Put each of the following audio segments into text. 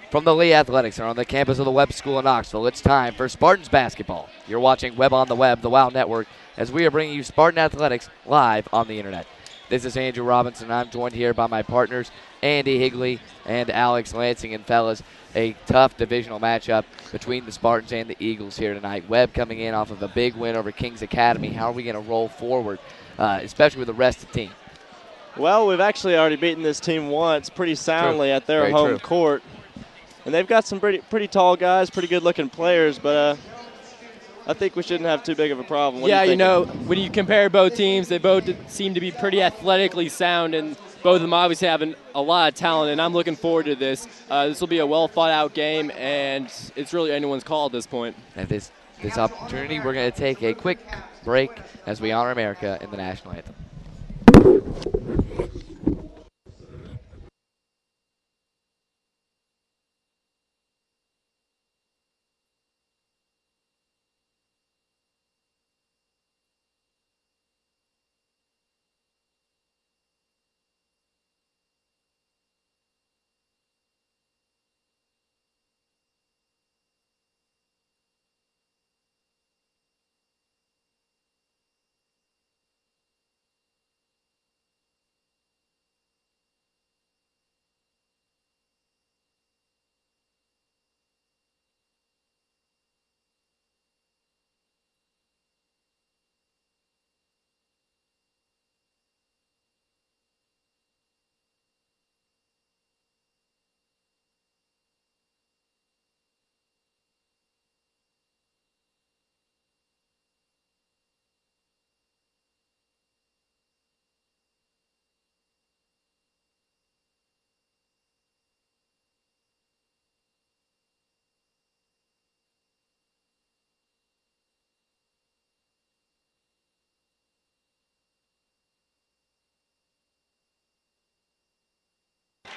From the Lee Athletics Center on the campus of the Webb School in Knoxville, it's time for Spartans basketball. You're watching Webb on the Web, the WOW Network, as we are bringing you Spartan Athletics live on the internet. This is Andrew Robinson. I'm joined here by my partners, Andy Higley and Alex Lansing. And fellas, a tough divisional matchup between the Spartans and the Eagles here tonight. Webb coming in off of a big win over Kings Academy. How are we going to roll forward, especially with the rest of the team? Well, we've actually already beaten this team once pretty soundly at their home court. And they've got some pretty tall guys, pretty good-looking players, but I think we shouldn't have too big of a problem. Yeah, you know, when you compare both teams, they both seem to be pretty athletically sound, and both of them obviously have a lot of talent, and I'm looking forward to this. This will be a well-thought-out game, and it's really anyone's call at this point. And this opportunity, we're going to take a quick break as we honor America in the national anthem.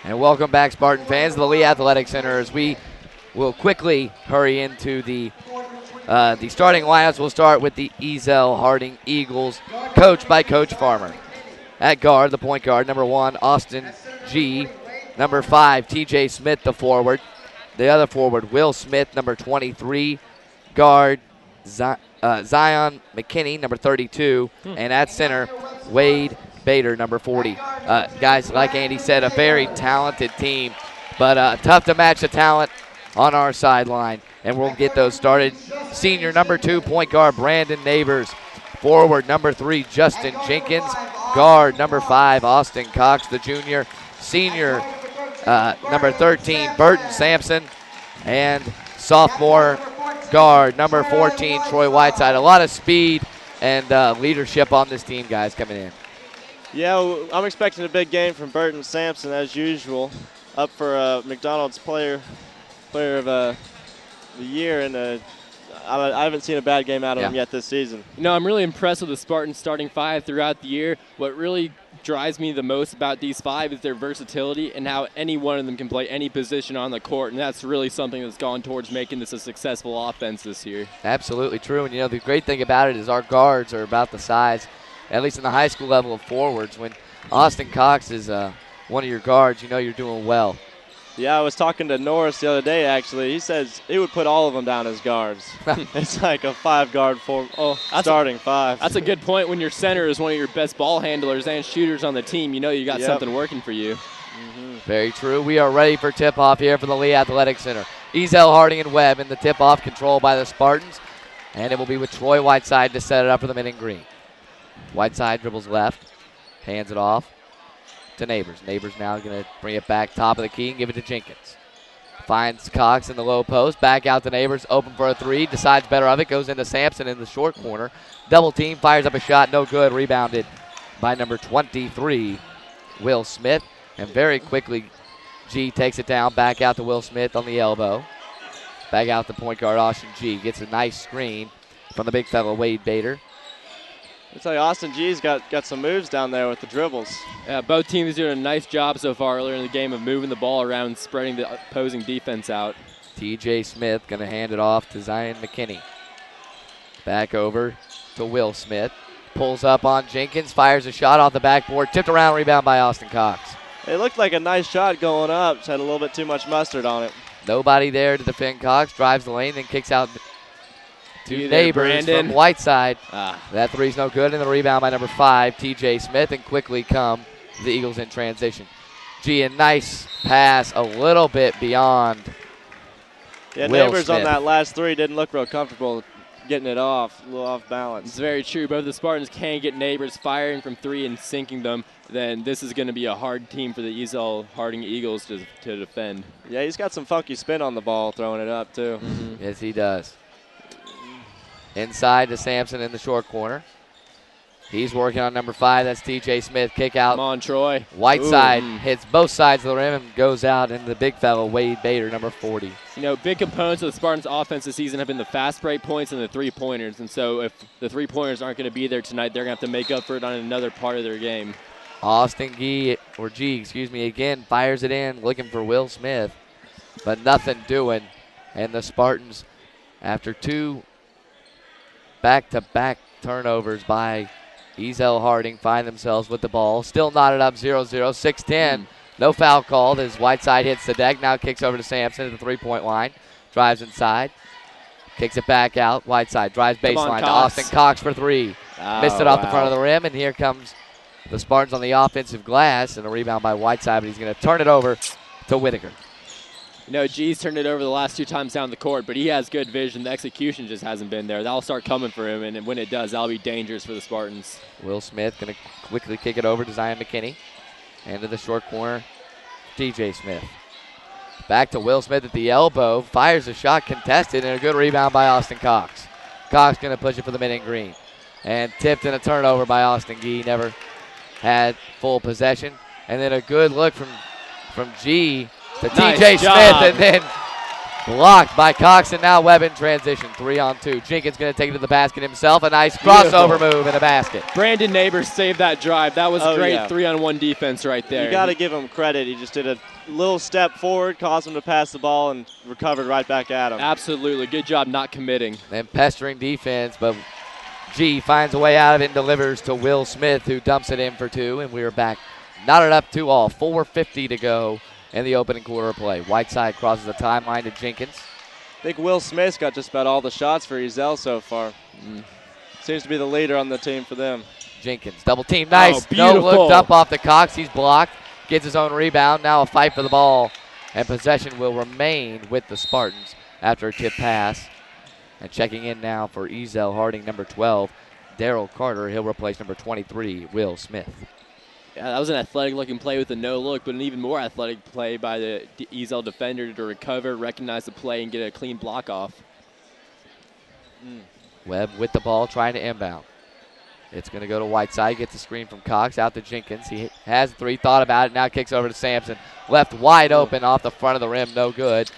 And welcome back, Spartan fans, to the Lee Athletic Center, as we will quickly hurry into the starting lineups. We'll start with the Ezell-Harding Eagles, coached by Coach Farmer. At guard, the point guard, number 1, Austin G. Number 5, T.J. Smith, the forward. The other forward, Will Smith, number 23. Guard, Zion McKinney, number 32. And at center, Wade Bader, number 40. Guys, like Andy said, a very talented team, but tough to match the talent on our sideline. And we'll get those started. Senior number 2, point guard, Brandon Neighbors. Forward number 3, Justin Jenkins. Guard number 5, Austin Cox, the junior. Senior number 13, Burton Sampson. And sophomore guard number 14, Troy Whiteside. A lot of speed and leadership on this team, guys, coming in. Yeah, I'm expecting a big game from Burton Sampson, as usual, up for McDonald's player of the year, and I haven't seen a bad game out of him yet this season. You know, I'm really impressed with the Spartans starting 5 throughout the year. What really drives me the most about these 5 is their versatility and how any one of them can play any position on the court, and that's really something that's gone towards making this a successful offense this year. Absolutely true, and you know, the great thing about it is our guards are about the size, at least in the high school level, of forwards. When Austin Cox is one of your guards, you know you're doing well. Yeah, I was talking to Norris the other day, actually. He says he would put all of them down as guards. It's like a 5-guard starting 5. That's a good point. When your center is one of your best ball handlers and shooters on the team, you know you got something working for you. Very true. We are ready for tip-off here for the Lee Athletic Center. Ezell-Harding and Webb in the tip-off, controlled by the Spartans. And it will be with Troy Whiteside to set it up for the men in green. Whiteside dribbles left, hands it off to Neighbors. Neighbors now going to bring it back top of the key and give it to Jenkins. Finds Cox in the low post, back out to Neighbors, open for a 3, decides better of it, goes into Sampson in the short corner. Double team, fires up a shot, no good, rebounded by number 23, Will Smith. And very quickly, G takes it down, back out to Will Smith on the elbow. Back out to point guard Austin G. Gets a nice screen from the big fellow Wade Bader. I tell you, Austin G's got some moves down there with the dribbles. Yeah, both teams doing a nice job so far earlier in the game of moving the ball around and spreading the opposing defense out. T.J. Smith going to hand it off to Zion McKinney. Back over to Will Smith. Pulls up on Jenkins, fires a shot off the backboard, tipped around, rebound by Austin Cox. It looked like a nice shot going up, just had a little bit too much mustard on it. Nobody there to defend Cox. Drives the lane, then kicks out to there, Neighbors Brandon. from Whiteside. Ah. That three's no good, and the rebound by number 5, T.J. Smith, and quickly come the Eagles in transition. G, a nice pass a little bit beyond Yeah, Will Neighbors Smith. on that last three didn't look real comfortable getting it off, a little off balance. It's very true. Both the Spartans can get Neighbors firing from 3 and sinking them. Then this is going to be a hard team for the Ezell-Harding Eagles to defend. Yeah, he's got some funky spin on the ball, throwing it up too. Mm-hmm. Yes, he does. Inside to Sampson in the short corner. He's working on number 5. That's T.J. Smith. Kick out. Come on, Troy. Whiteside Ooh. hits both sides of the rim and goes out. And the big fellow, Wade Bader, number 40. You know, big components of the Spartans' offense this season have been the fast break points and the three-pointers. And so if the three-pointers aren't going to be there tonight, they're going to have to make up for it on another part of their game. Austin G, again fires it in, looking for Will Smith, but nothing doing. And the Spartans, after 2 back-to-back turnovers by Ezell-Harding, find themselves with the ball. Still knotted up 0-0, 6-10. No foul called as Whiteside hits the deck. Now kicks over to Sampson at the three-point line. Drives inside. Kicks it back out. Whiteside drives baseline to Austin Cox for 3. Missed it off the front of the rim, and here comes the Spartans on the offensive glass, and a rebound by Whiteside, but he's going to turn it over to Whitaker. You know, G's turned it over the last 2 times down the court, but he has good vision. The execution just hasn't been there. That'll start coming for him, and when it does, that'll be dangerous for the Spartans. Will Smith going to quickly kick it over to Zion McKinney. Into the short corner, T.J. Smith. Back to Will Smith at the elbow. Fires a shot contested, and a good rebound by Austin Cox. Cox going to push it for the mid and green. And tipped in a turnover by Austin Gee. Never had full possession. And then a good look from G to Nice T.J. Smith, job. and then blocked by Cox, and now Webb in transition. 3-on-2. Jenkins going to take it to the basket himself. A nice crossover move in a basket. Brandon Neighbors saved that drive. That was great yeah. 3-on-1 defense right there. You got to give him credit. He just did a little step forward, caused him to pass the ball, and recovered right back at him. Absolutely. Good job not committing. And pestering defense, but G finds a way out of it and delivers to Will Smith, who dumps it in for 2, and we are back knotted up 2-all. 4:50 to go in the opening quarter of play. Whiteside crosses the timeline to Jenkins. I think Will Smith's got just about all the shots for Ezell so far. Seems to be the leader on the team for them. Jenkins, double team, nice. Oh, no beautiful. look dump off the Cox. He's blocked, gets his own rebound. Now a fight for the ball, and possession will remain with the Spartans after a tip pass. And checking in now for Ezell-Harding, number 12, Daryl Carter. He'll replace number 23, Will Smith. Yeah, that was an athletic-looking play with a no-look, but an even more athletic play by the Ezell defender to recover, recognize the play, and get a clean block off. Webb with the ball, trying to inbound. It's going to go to Whiteside, gets a screen from Cox, out to Jenkins. He has 3, thought about it, now kicks over to Sampson. Left wide open off the front of the rim, no good.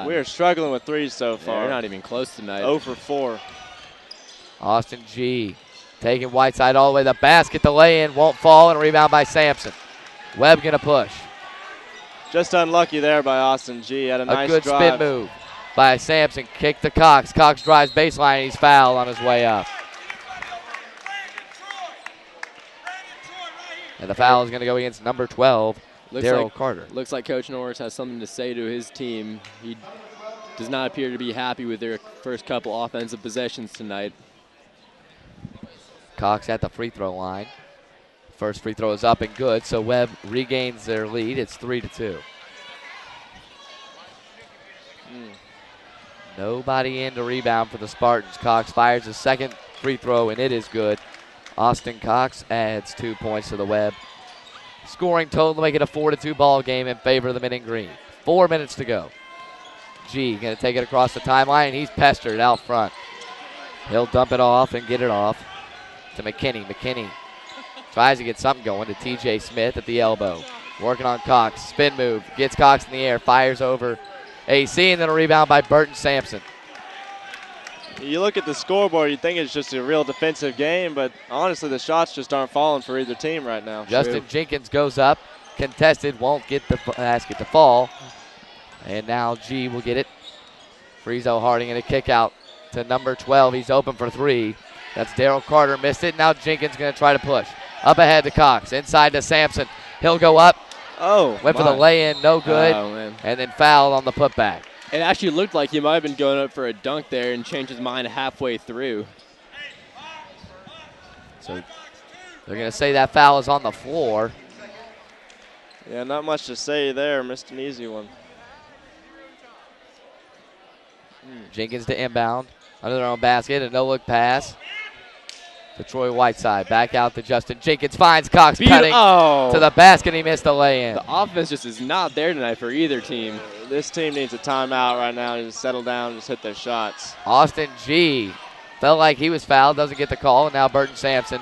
We are struggling with threes so far. They're not even close tonight. 0 for 4. Austin G taking Whiteside all the way to the basket. The lay-in won't fall, and a rebound by Sampson. Webb going to push. Just unlucky there by Austin G. Had a nice good drive. spin move by Sampson. Kick to Cox. Cox drives baseline. He's fouled on his way up. And the foul is going to go against number 12, Daryl Carter. Looks like Coach Norris has something to say to his team. He does not appear to be happy with their first couple offensive possessions tonight. Cox at the free throw line. First free throw is up and good, so Webb regains their lead. It's 3-2. Nobody in to rebound for the Spartans. Cox fires his second free throw, and it is good. Austin Cox adds 2 points to the Webb. Scoring total to make it a 4-2 ball game in favor of the men in green. 4 minutes to go. G going to take it across the timeline, and he's pestered out front. He'll dump it off and get it off to McKinney. McKinney tries to get something going to T.J. Smith at the elbow. Working on Cox. Spin move. Gets Cox in the air. Fires over AC, and then a rebound by Burton Sampson. You look at the scoreboard, you think it's just a real defensive game, but honestly, the shots just aren't falling for either team right now. Justin Jenkins goes up. Contested. Won't get the basket to fall. And now G will get it. Ezell-Harding and a kick out to number 12. He's open for 3. That's Daryl Carter. Missed it. Now Jenkins going to try to push. Up ahead to Cox. Inside to Sampson. He'll go up. Oh, Went for the lay-in. No good. Oh, man. And then fouled on the putback. It actually looked like he might have been going up for a dunk there and changed his mind halfway through. So they're going to say that foul is on the floor. Yeah, not much to say there. Missed an easy one. Jenkins to inbound. Under their own basket, a no-look pass to Troy Whiteside. Back out to Justin Jenkins. Finds Cox cutting to the basket. He missed the lay-in. The offense just is not there tonight for either team. This team needs a timeout right now. They just settle down and just hit their shots. Austin G. felt like he was fouled. Doesn't get the call. And now Burton Sampson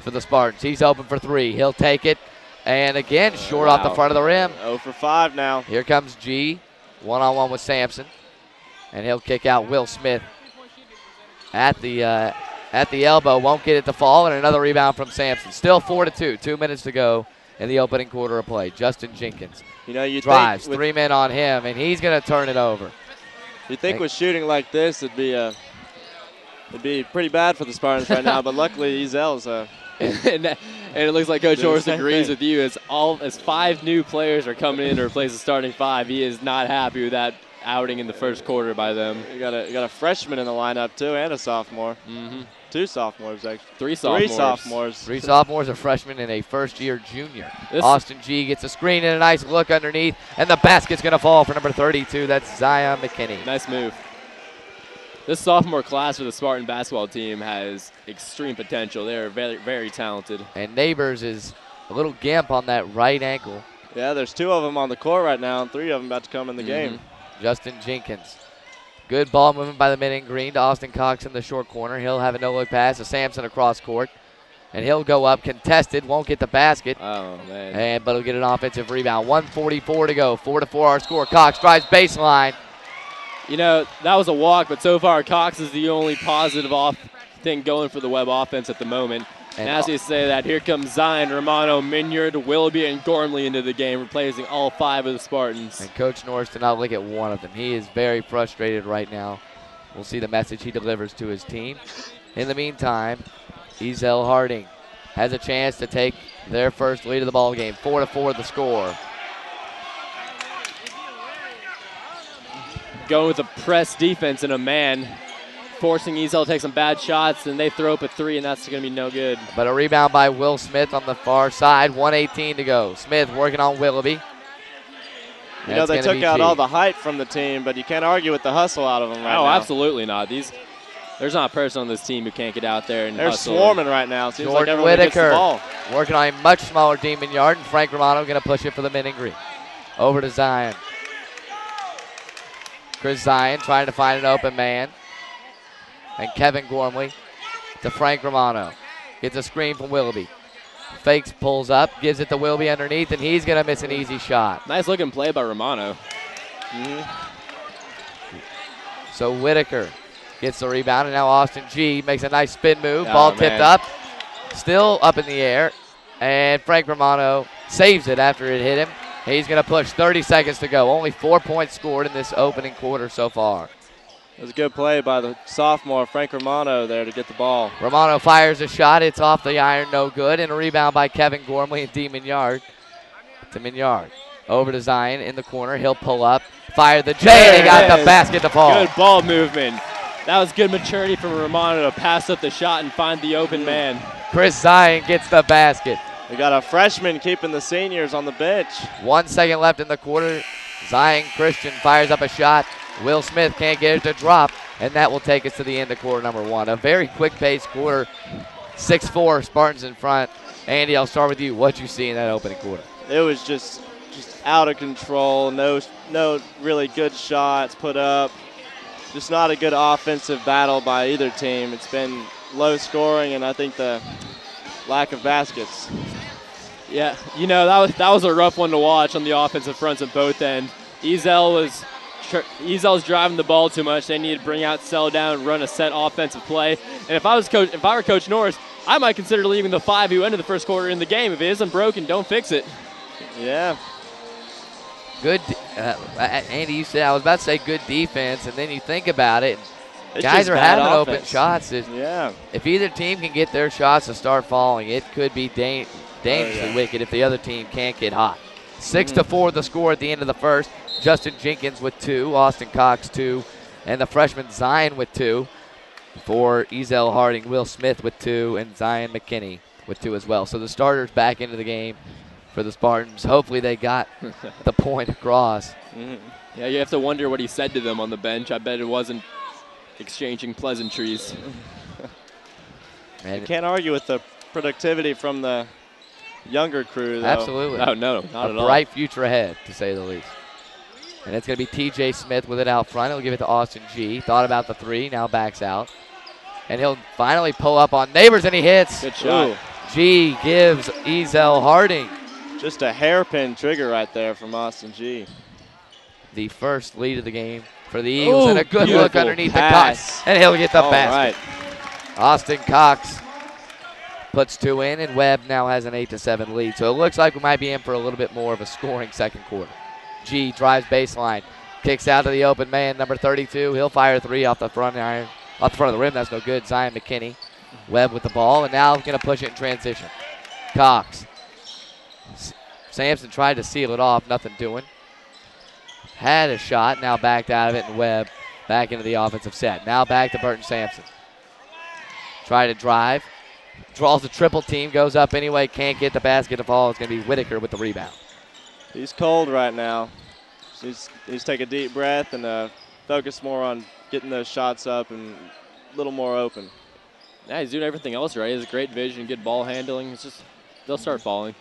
for the Spartans. He's open for three. He'll take it. And again, short off the front of the rim. 0 for 5 now. Here comes G. One-on-one with Sampson. And he'll kick out Will Smith at the elbow. Won't get it to fall. And another rebound from Sampson. Still 4-2. 2 minutes to go in the opening quarter of play. Justin Jenkins You drives. 3 men on him, and he's going to turn it over. You think with shooting like this, it'd be pretty bad for the Spartans right now. But luckily, Ezell's. And it looks like Coach Norris agrees with you. As 5 new players are coming in to replace the starting 5, he is not happy with that outing in the first quarter by them. You got a freshman in the lineup too, and a sophomore. 2 sophomores actually. 3 sophomores. 3 sophomores. 3 sophomores, a freshman, and a first-year junior. Austin G gets a screen and a nice look underneath, and the basket's going to fall for number 32. That's Zion McKinney. Nice move. This sophomore class for the Spartan basketball team has extreme potential. They are very, very talented. And Neighbors is a little gimp on that right ankle. Yeah, there's 2 of them on the court right now, and 3 of them about to come in the game. Justin Jenkins. Good ball movement by the men in green to Austin Cox in the short corner. He'll have a no-look pass to Sampson across court. And he'll go up, contested, won't get the basket. Oh, man. But he'll get an offensive rebound. 1:44 to go. 4-4 our score. Cox drives baseline. You know, that was a walk, but so far Cox is the only positive thing going for the Webb offense at the moment. And as you say that, here comes Zion, Romano, Minyard, Willoughby, and Gormley into the game, replacing all 5 of the Spartans. And Coach Norris did not look at one of them. He is very frustrated right now. We'll see the message he delivers to his team. In the meantime, Ezell-Harding has a chance to take their first lead of the ball game. 4-4 the score. Going with a press defense and a man, forcing Ezell to take some bad shots, and they throw up a 3, and that's going to be no good. But a rebound by Will Smith on the far side. 1:18 to go. Smith working on Willoughby. You know, they took out all the height from the team, but you can't argue with the hustle out of them right now. Oh, absolutely not. There's not a person on this team who can't get out there and They're hustle. swarming right now. Seems like Jordan everyone gets the Whitaker ball. working on a much smaller Demon Yard, and Frank Romano going to push it for the men in green. Over to Zion. Chris Zion trying to find an open man. And Kevin Gormley to Frank Romano. Gets a screen from Willoughby. Fakes, pulls up, gives it to Willoughby underneath, and he's going to miss an easy shot. Nice looking play by Romano. So Whitaker gets the rebound, and now Austin G makes a nice spin move. Ball tipped up. Still up in the air. And Frank Romano saves it after it hit him. He's going to push. 30 seconds to go. Only 4 points scored in this opening quarter so far. It was a good play by the sophomore, Frank Romano, there to get the ball. Romano fires a shot. It's off the iron, no good. And a rebound by Kevin Gormley and D. Minyard to Minyard. Over to Zion in the corner. He'll pull up. Fire the J, and he got the basket to fall. Good ball movement. That was good maturity from Romano to pass up the shot and find the open man. Chris Zion gets the basket. We got a freshman keeping the seniors on the bench. 1 second left in the quarter. Zion Christian fires up a shot. Will Smith can't get it to drop, and that will take us to the end of quarter number 1. A very quick-paced quarter. 6-4 Spartans in front. Andy, I'll start with you. What you see in that opening quarter? It was just out of control. No really good shots put up. Just not a good offensive battle by either team. It's been low scoring, and I think the lack of baskets. Yeah, you know, that was a rough one to watch on the offensive fronts at both ends. Ezell's driving the ball too much. They need to bring out, settle down, run a set offensive play. And if I were Coach Norris, I might consider leaving the 5 who ended the first quarter in the game. If it isn't broken, don't fix it. Yeah. Good, Andy, you said, I was about to say good defense, and then you think about it. It's guys are having offense. open shots. Yeah. If either team can get their shots to start falling, it could be dangerously wicked if the other team can't get hot. 6-4 the score at the end of the first. Justin Jenkins with 2, Austin Cox 2, and the freshman Zion with 2 for Ezell-Harding. Will Smith with 2, and Zion McKinney with 2 as well. So the starters back into the game for the Spartans. Hopefully they got the point across. Mm-hmm. Yeah, you have to wonder what he said to them on the bench. I bet it wasn't exchanging pleasantries. You can't argue with the productivity from the younger crew, though. Absolutely. Oh, no, not at all. A bright future ahead, to say the least. And it's going to be T.J. Smith with it out front. He'll give it to Austin G. Thought about the 3, now backs out. And he'll finally pull up on Neighbors, and he hits. Good shot. Ooh. G gives Ezell-Harding Just a hairpin trigger right there from Austin G. the first lead of the game for the Eagles. Ooh, and a good look beautiful underneath pass. the Cox. And he'll get the All basket. right. Austin Cox puts 2 in, and Webb now has an 8-7 lead. So it looks like we might be in for a little bit more of a scoring second quarter. G drives baseline, kicks out to the open man, number 32. He'll fire 3 off the front iron, off the front of the rim. That's no good. Zion McKinney. Webb with the ball, and now going to push it in transition. Cox. Sampson tried to seal it off, nothing doing. Had a shot, now backed out of it, and Webb back into the offensive set. Now back to Burton Sampson. Try to drive. Draws a triple team, goes up anyway, can't get the basket to fall. It's going to be Whitaker with the rebound. He's cold right now. He's take a deep breath and focus more on getting those shots up and a little more open. Yeah, he's doing everything else right. He has great vision, good ball handling. It's just, they'll start falling.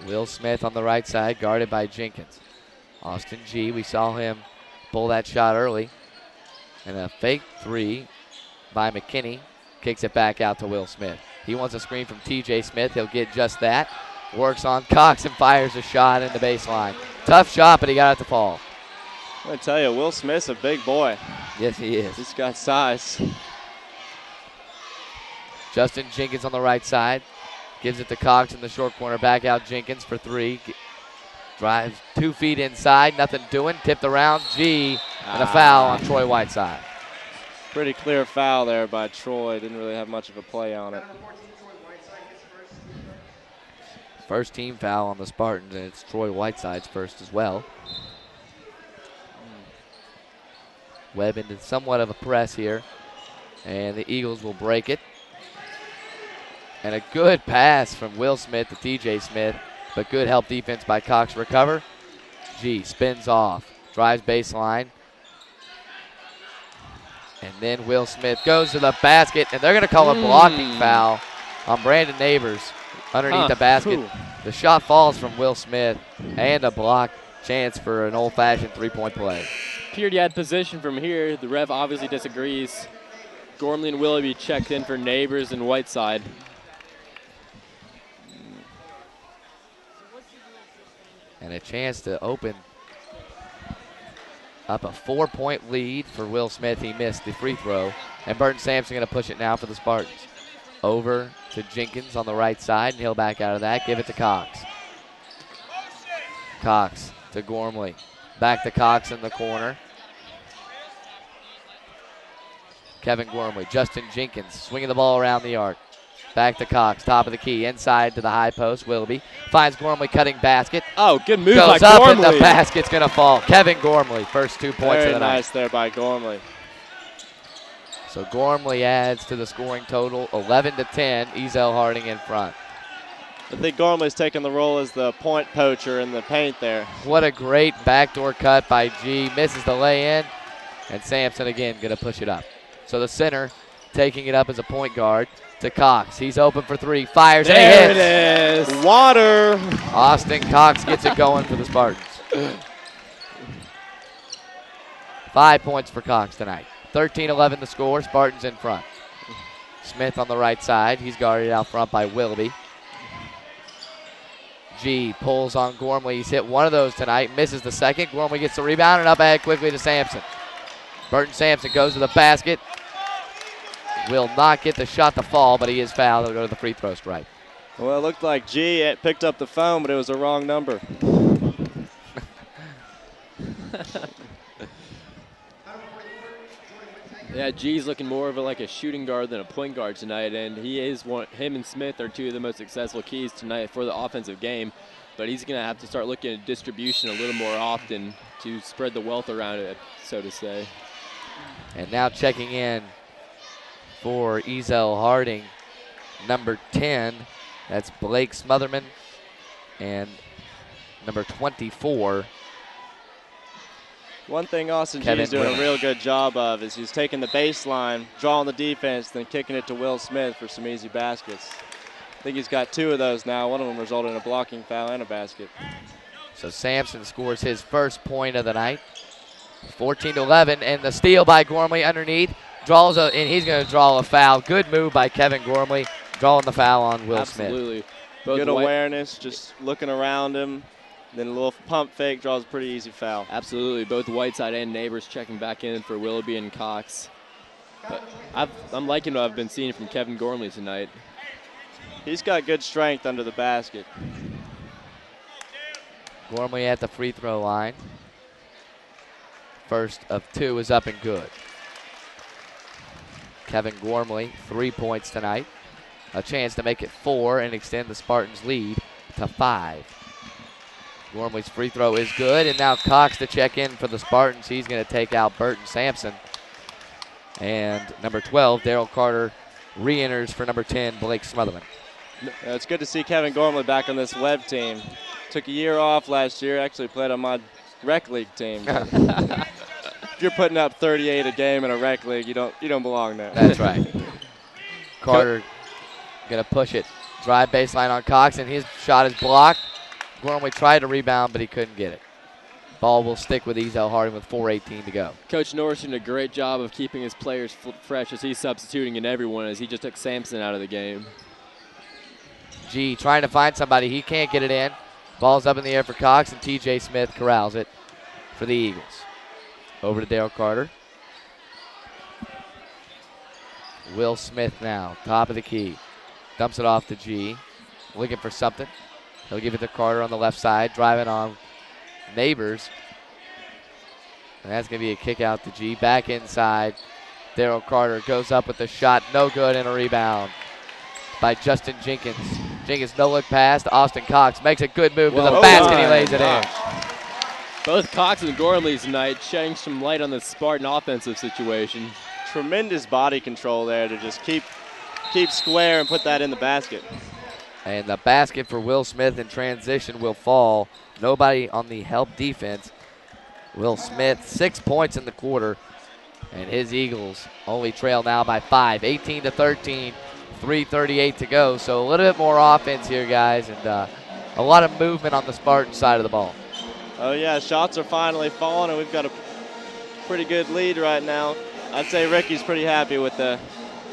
Will Smith on the right side, guarded by Jenkins. Austin G, we saw him pull that shot early. And a fake 3 by McKinney. Kicks it back out to Will Smith. He wants a screen from T.J. Smith. He'll get just that. Works on Cox and fires a shot in the baseline. Tough shot, but he got it to fall. I'm going to tell you, Will Smith's a big boy. Yes, he is. He's got size. Justin Jenkins on the right side. Gives it to Cox in the short corner. Back out Jenkins for 3. Drives 2 feet inside. Nothing doing. Tipped around. G. And a foul on Troy Whiteside. Pretty clear foul there by Troy. Didn't really have much of a play on it. First team foul on the Spartans, and it's Troy Whiteside's first as well. Webb into somewhat of a press here, and the Eagles will break it. And a good pass from Will Smith to T.J. Smith, but good help defense by Cox. Recover. G spins off, drives baseline. And then Will Smith goes to the basket, and they're going to call a blocking foul on Brandon Neighbors underneath the basket. Ooh. The shot falls from Will Smith, and a block chance for an old-fashioned 3-point play. Appeared had position from here. The ref obviously disagrees. Gormley and Willoughby checked in for Neighbors and Whiteside. And a chance to open up a 4-point lead for Will Smith. He missed the free throw. And Burton Sampson going to push it now for the Spartans. Over to Jenkins on the right side, and he'll back out of that. Give it to Cox. Cox to Gormley. Back to Cox in the corner. Kevin Gormley. Justin Jenkins swinging the ball around the arc. Back to Cox, top of the key, inside to the high post. Willoughby finds Gormley cutting basket. Oh, good move by Goes up Gormley. and the basket's going to fall. Kevin Gormley, first 2 points Very of the night. nice there by Gormley. So Gormley adds to the scoring total, 11-10. Ezell-Harding in front. I think Gormley's taking the role as the point poacher in the paint there. What a great backdoor cut by G. Misses the lay-in, and Sampson again going to push it up. So the center taking it up as a point guard to Cox. He's open for 3, fires, and he hits. There it is. Water. Austin Cox gets it going for the Spartans. 5 points for Cox tonight. 13-11 the score. Spartans in front. Smith on the right side. He's guarded out front by Willoughby. G pulls on Gormley. He's hit one of those tonight. Misses the second. Gormley gets the rebound and up ahead quickly to Sampson. Burton Sampson goes to the basket. Will not get the shot to fall, but he is fouled. He'll go to the free throw stripe. Well, it looked like G picked up the phone, but it was the wrong number. Yeah, G's looking more of like a shooting guard than a point guard tonight, and him and Smith are 2 of the most successful keys tonight for the offensive game. but he's going to have to start looking at distribution a little more often to spread the wealth around it, so to say. And now checking in for Ezell-Harding, number 10, that's Blake Smotherman, and number 24. One thing Austin G Kevin is doing Webb. a real good job of is he's taking the baseline, drawing the defense, then kicking it to Will Smith for some easy baskets. I think he's got 2 of those now. One of them resulted in a blocking foul and a basket. So Sampson scores his first point of the night. 14-11, and the steal by Gormley underneath. And he's going to draw a foul. Good move by Kevin Gormley, drawing the foul on Will Smith. Absolutely. Good awareness, just looking around him. Then a little pump fake, draws a pretty easy foul. Absolutely. Both Whiteside and Neighbors checking back in for Willoughby and Cox. But I'm liking what I've been seeing from Kevin Gormley tonight. He's got good strength under the basket. Gormley at the free throw line. First of 2 is up and good. Kevin Gormley, 3 points tonight. A chance to make it 4 and extend the Spartans' lead to 5. Gormley's free throw is good, and now Cox to check in for the Spartans. He's going to take out Burton Sampson. And number 12, Daryl Carter, re-enters for number 10, Blake Smotherman. It's good to see Kevin Gormley back on this Webb team. Took a year off last year, actually played on my rec league team. If you're putting up 38 a game in a rec league, you don't belong there. That's right. Carter going to push it. Drive baseline on Cox, and his shot is blocked. Gormley tried to rebound, but he couldn't get it. Ball will stick with Ezell-Harding with 4:18 to go. Coach Norris doing a great job of keeping his players fresh as he's substituting in everyone as he just took Sampson out of the game. G trying to find somebody. He can't get it in. Ball's up in the air for Cox, and T.J. Smith corrals it for the Eagles. Over to Daryl Carter. Will Smith now, top of the key. Dumps it off to G. Looking for something. He'll give it to Carter on the left side. Driving on Neighbors. And that's going to be a kick out to G. Back inside. Daryl Carter goes up with the shot. No good, and a rebound by Justin Jenkins. Jenkins no look pass to Austin Cox. Makes a good move to the basket. He lays it in. Both Cox and Gormley tonight shedding some light on the Spartan offensive situation. Tremendous body control there to just keep square and put that in the basket. And the basket for Will Smith in transition will fall. Nobody on the help defense. Will Smith, 6 points in the quarter. And his Eagles only trail now by 5. 18-13, 3:38 to go. So a little bit more offense here, guys. And a lot of movement on the Spartan side of the ball. Oh, yeah, shots are finally falling, and we've got a pretty good lead right now. I'd say Ricky's pretty happy with the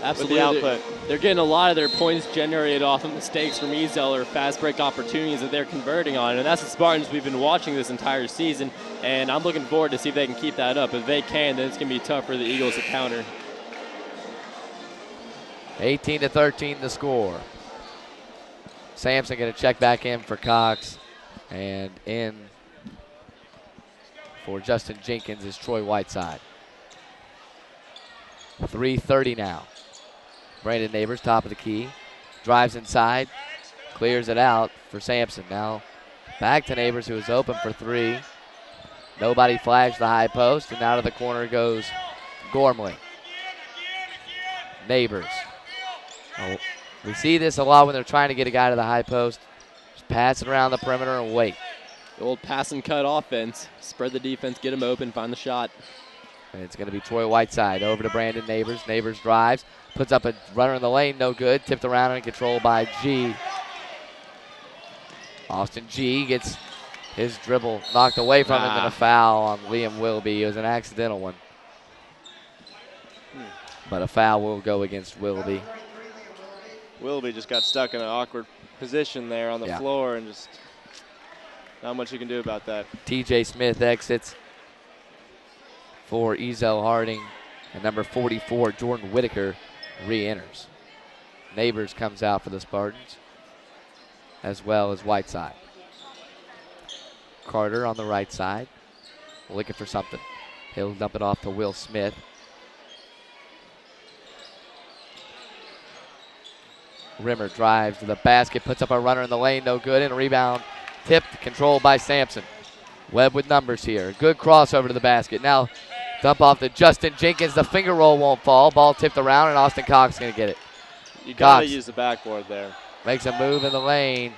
output. They're getting a lot of their points generated off of mistakes from Ezell or fast break opportunities that they're converting on. And that's the Spartans we've been watching this entire season. And I'm looking forward to see if they can keep that up. If they can, then it's going to be tough for the Eagles to counter. 18-13 the score. Sampson going to check back in for Cox. And in for Justin Jenkins is Troy Whiteside. 3:30 now. Brandon Neighbors, top of the key. Drives inside. Clears it out for Sampson. Now back to Neighbors, who is open for 3. Nobody flashed the high post, and out of the corner goes Gormley. Neighbors. Oh, we see this a lot when they're trying to get a guy to the high post. Just pass it around the perimeter and wait. The old pass and cut offense. Spread the defense, get him open, find the shot. And it's going to be Troy Whiteside over to Brandon Neighbors. Neighbors drives, puts up a runner in the lane, no good. Tipped around and controlled by G. Austin G gets his dribble knocked away from him, and a foul on Liam Willoughby. It was an accidental one. But a foul will go against Willoughby. Willoughby just got stuck in an awkward position there on the floor, and just not much you can do about that. T.J. Smith exits for Ezell-Harding, and number 44, Jordan Whitaker, re-enters. Neighbors comes out for the Spartans, as well as Whiteside. Carter on the right side, looking for something. He'll dump it off to Will Smith. Rimmer drives to the basket, puts up a runner in the lane, no good, and a rebound tipped, controlled by Sampson. Webb with numbers here. Good crossover to the basket. Now dump off to Justin Jenkins. The finger roll won't fall. Ball tipped around, and Austin Cox is going to get it. You got to Cox use the backboard there. makes a move in the lane.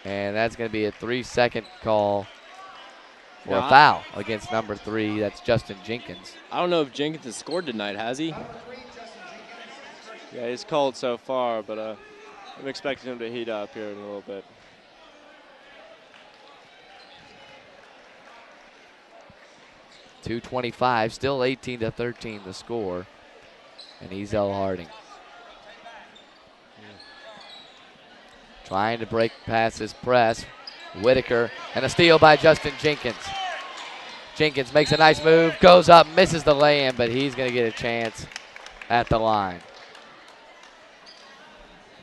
And that's going to be a 3-second call for a foul against number 3. That's Justin Jenkins. I don't know if Jenkins has scored tonight, has he? Yeah, he's cold so far, but I'm expecting him to heat up here in a little bit. .225, still 18-13 the score. And Ezell-Harding trying to break past his press. Whitaker, and a steal by Justin Jenkins. Jenkins makes a nice move, goes up, misses the lay-in, but he's going to get a chance at the line.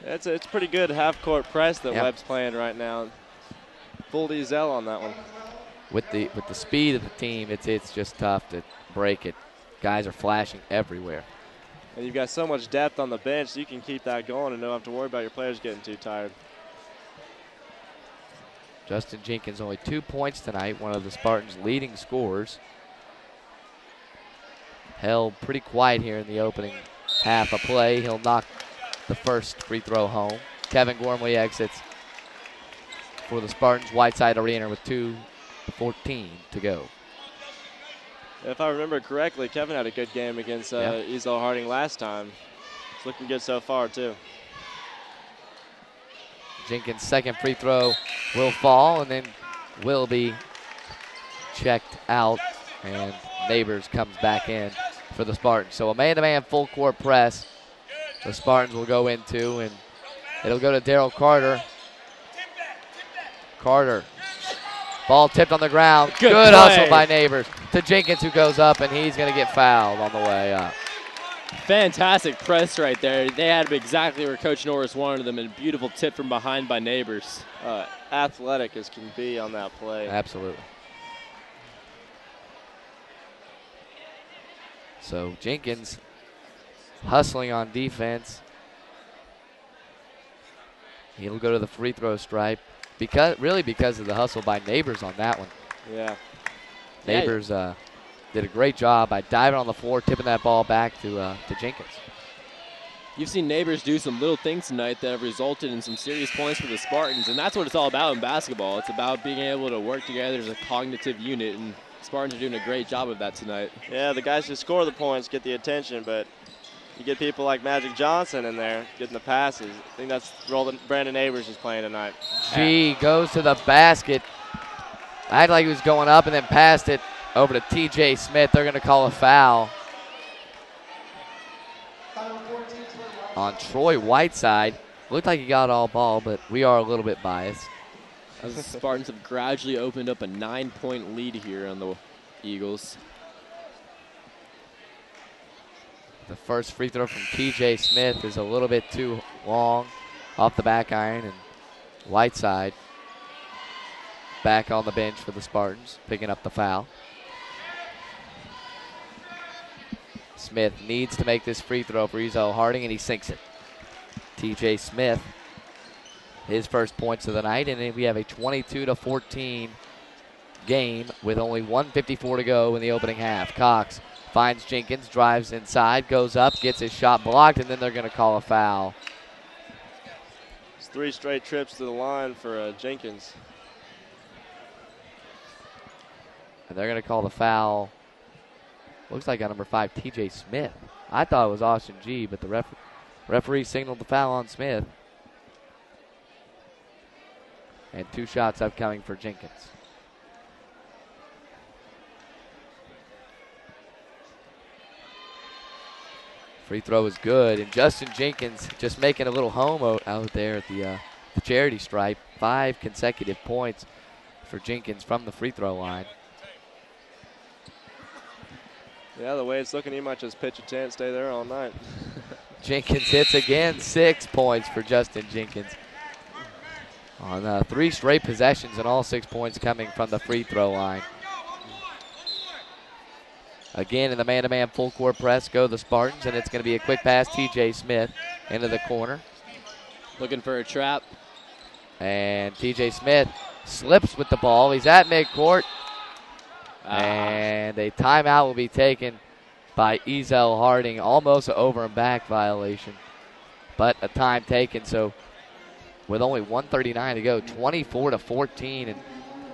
It's pretty good half-court press that Webb's playing right now. Full Ezell on that one. With the speed of the team, it's just tough to break it. Guys are flashing everywhere. And you've got so much depth on the bench, so you can keep that going and don't have to worry about your players getting too tired. Justin Jenkins only 2 points tonight, one of the Spartans' leading scorers. Held pretty quiet here in the opening half of play. He'll knock the first free throw home. Kevin Gormley exits for the Spartans' Whiteside Arena with 2:14 to go. If I remember correctly, Kevin had a good game against Ezell-Harding last time. It's looking good so far, too. Jenkins' second free throw will fall and then will be checked out, and Neighbors comes back in for the Spartans. So a man-to-man full court press the Spartans will go into, and it'll go to Daryl Carter. Carter, ball tipped on the ground. Good hustle by Neighbors to Jenkins, who goes up, and he's going to get fouled on the way up. Fantastic press right there. They had him exactly where Coach Norris wanted them, and a beautiful tip from behind by Neighbors. Athletic as can be on that play. Absolutely. So Jenkins hustling on defense. He'll go to the free throw stripe because of the hustle by Neighbors on that one. Yeah. Neighbors did a great job by diving on the floor, tipping that ball back to Jenkins. You've seen Neighbors do some little things tonight that have resulted in some serious points for the Spartans, and that's what it's all about in basketball. It's about being able to work together as a cognitive unit, and Spartans are doing a great job of that tonight. Yeah, the guys who score the points get the attention, but you get people like Magic Johnson in there getting the passes. I think that's the role that Brandon Neighbors is playing tonight. Goes to the basket. Acted like he was going up and then passed it over to T.J. Smith. They're going to call a foul on Troy Whiteside. Looked like he got all ball, but we are a little bit biased. As the Spartans have gradually opened up a 9-point lead here on the Eagles. The first free throw from T.J. Smith is a little bit too long off the back iron, and Whiteside back on the bench for the Spartans, picking up the foul. Smith needs to make this free throw for Ezell-Harding, and he sinks it. T.J. Smith, his first points of the night, and then we have a 22-14 game with only 1:54 to go in the opening half. Cox finds Jenkins, drives inside, goes up, gets his shot blocked, and then they're going to call a foul. It's 3 straight trips to the line for Jenkins. And they're going to call the foul. Looks like on number 5, T.J. Smith. I thought it was Austin G., but the referee signaled the foul on Smith. And 2 shots upcoming for Jenkins. Free throw is good, and Justin Jenkins just making a little home out there at the charity stripe. 5 consecutive points for Jenkins from the free throw line. Yeah, the way it's looking, he might just pitch a tent, stay there all night. Jenkins hits again. 6 points for Justin Jenkins on 3 straight possessions, and all 6 points coming from the free throw line. Again, in the man-to-man full court press go the Spartans, and it's going to be a quick pass. T.J. Smith into the corner. Looking for a trap. And TJ Smith slips with the ball. He's at midcourt. And a timeout will be taken by Ezell-Harding. Almost an over and back violation, but a time taken. So with only 1:39 to go, 24-14. And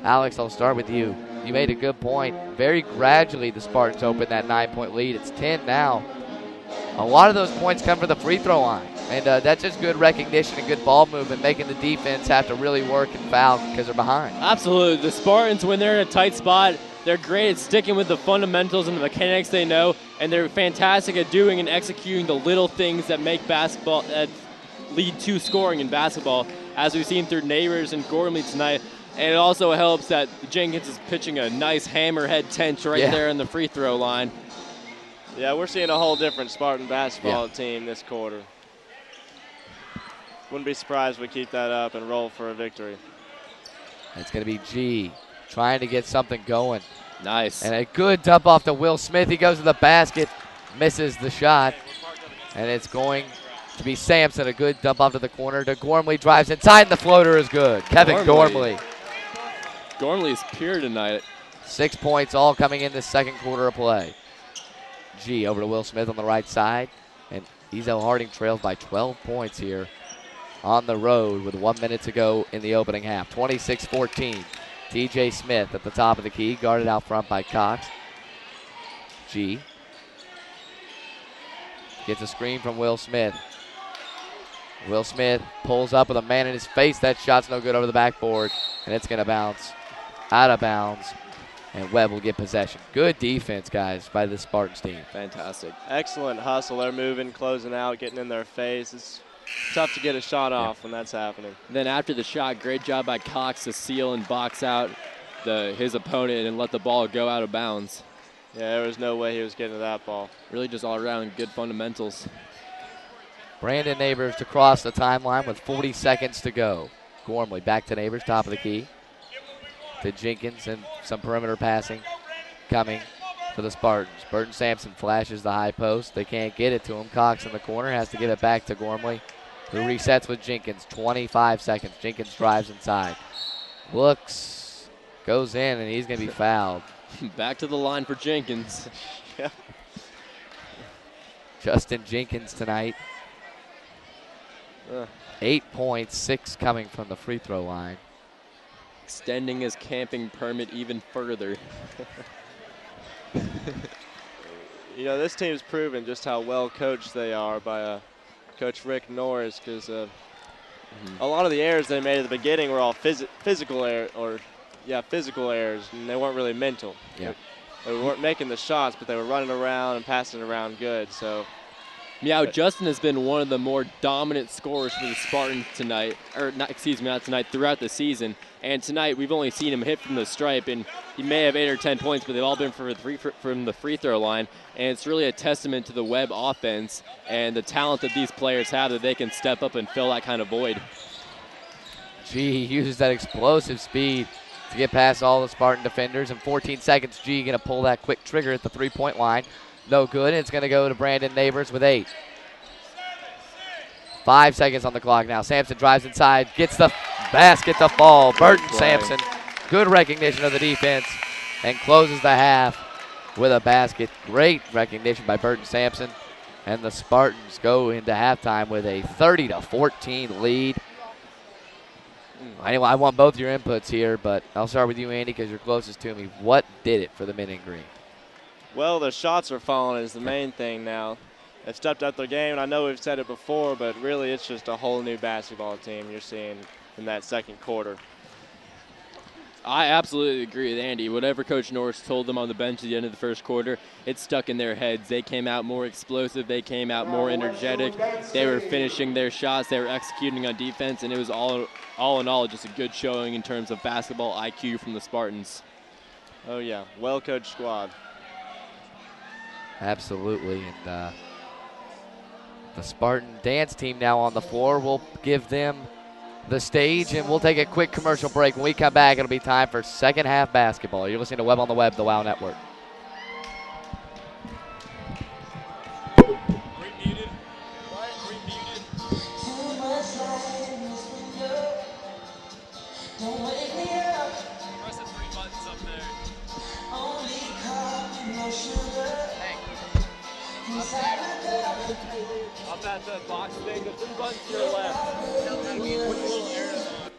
Alex, I'll start with you. You made a good point. Very gradually the Spartans open that 9-point lead. It's 10 now. A lot of those points come from the free throw line. And that's just good recognition and good ball movement, making the defense have to really work and foul because they're behind. Absolutely. The Spartans, when they're in a tight spot, they're great at sticking with the fundamentals and the mechanics they know, and they're fantastic at doing and executing the little things that make basketball, that lead to scoring in basketball, as we've seen through Neighbors and Gormley tonight. And it also helps that Jenkins is pitching a nice hammerhead tench right there in the free throw line. Yeah, we're seeing a whole different Spartan basketball team this quarter. Wouldn't be surprised if we keep that up and roll for a victory. It's going to be G trying to get something going. Nice. And a good dump off to Will Smith. He goes to the basket, misses the shot. And it's going to be Sampson. A good dump off to the corner to Gormley. Drives inside, and the floater is good. Kevin Gormley. Gormley's pure tonight. 6 points all coming in this second quarter of play. G over to Will Smith on the right side. And Ezell-Harding trails by 12 points here on the road with 1 minute to go in the opening half. 26-14. TJ Smith at the top of the key, guarded out front by Cox. G gets a screen from Will Smith. Will Smith pulls up with a man in his face. That shot's no good over the backboard, and it's going to bounce out of bounds, and Webb will get possession. Good defense, guys, by the Spartans team. Fantastic. Excellent hustle. They're moving, closing out, getting in their face. It's tough to get a shot off when that's happening. Then after the shot, great job by Cox to seal and box out his opponent and let the ball go out of bounds. Yeah, there was no way he was getting to that ball. Really just all around good fundamentals. Brandon Neighbors to cross the timeline with 40 seconds to go. Gormley back to Neighbors, top of the key. To Jenkins, and some perimeter passing coming for the Spartans. Burton Sampson flashes the high post. They can't get it to him. Cox in the corner has to give it back to Gormley, who resets with Jenkins. 25 seconds. Jenkins drives inside. Looks, goes in, and he's going to be fouled. Back to the line for Jenkins. Yeah. Justin Jenkins tonight. 8 points, 6 coming from the free throw line. Extending his camping permit even further. You know, this team's proven just how well coached they are by Coach Rick Norris, because a lot of the errors they made at the beginning were all physical errors, and they weren't really mental. Yeah. They weren't making the shots, but they were running around and passing around good. So. Yeah, Justin has been one of the more dominant scorers for the Spartans tonight, not tonight, throughout the season. And tonight we've only seen him hit from the stripe, and he may have 8 or 10 points, but they've all been from the free throw line. And it's really a testament to the Webb offense and the talent that these players have, that they can step up and fill that kind of void. G uses that explosive speed to get past all the Spartan defenders. In 14 seconds, G going to pull that quick trigger at the three-point line. No good, and it's going to go to Brandon Neighbors with 8. 5 seconds on the clock now. Sampson drives inside, gets the basket to fall. Burton Sampson, good recognition of the defense, and closes the half with a basket. Great recognition by Burton Sampson, and the Spartans go into halftime with a 30-14 lead. Anyway, I want both your inputs here, but I'll start with you, Andy, because you're closest to me. What did it for the men in green? Well, the shots are falling is the main thing now. They've stepped up their game, and I know we've said it before, but really it's just a whole new basketball team you're seeing in that second quarter. I absolutely agree with Andy. Whatever Coach Norris told them on the bench at the end of the first quarter, it stuck in their heads. They came out more explosive. They came out more energetic. They were finishing their shots. They were executing on defense, and it was all in all just a good showing in terms of basketball IQ from the Spartans. Oh, yeah. Well-coached squad. Absolutely, and the Spartan dance team now on the floor. We'll give them the stage, and we'll take a quick commercial break. When we come back, it'll be time for second half basketball. You're listening to Webb on the Web, the WOW Network. that box thing, the 3 buttons to your left. With the little arrows on.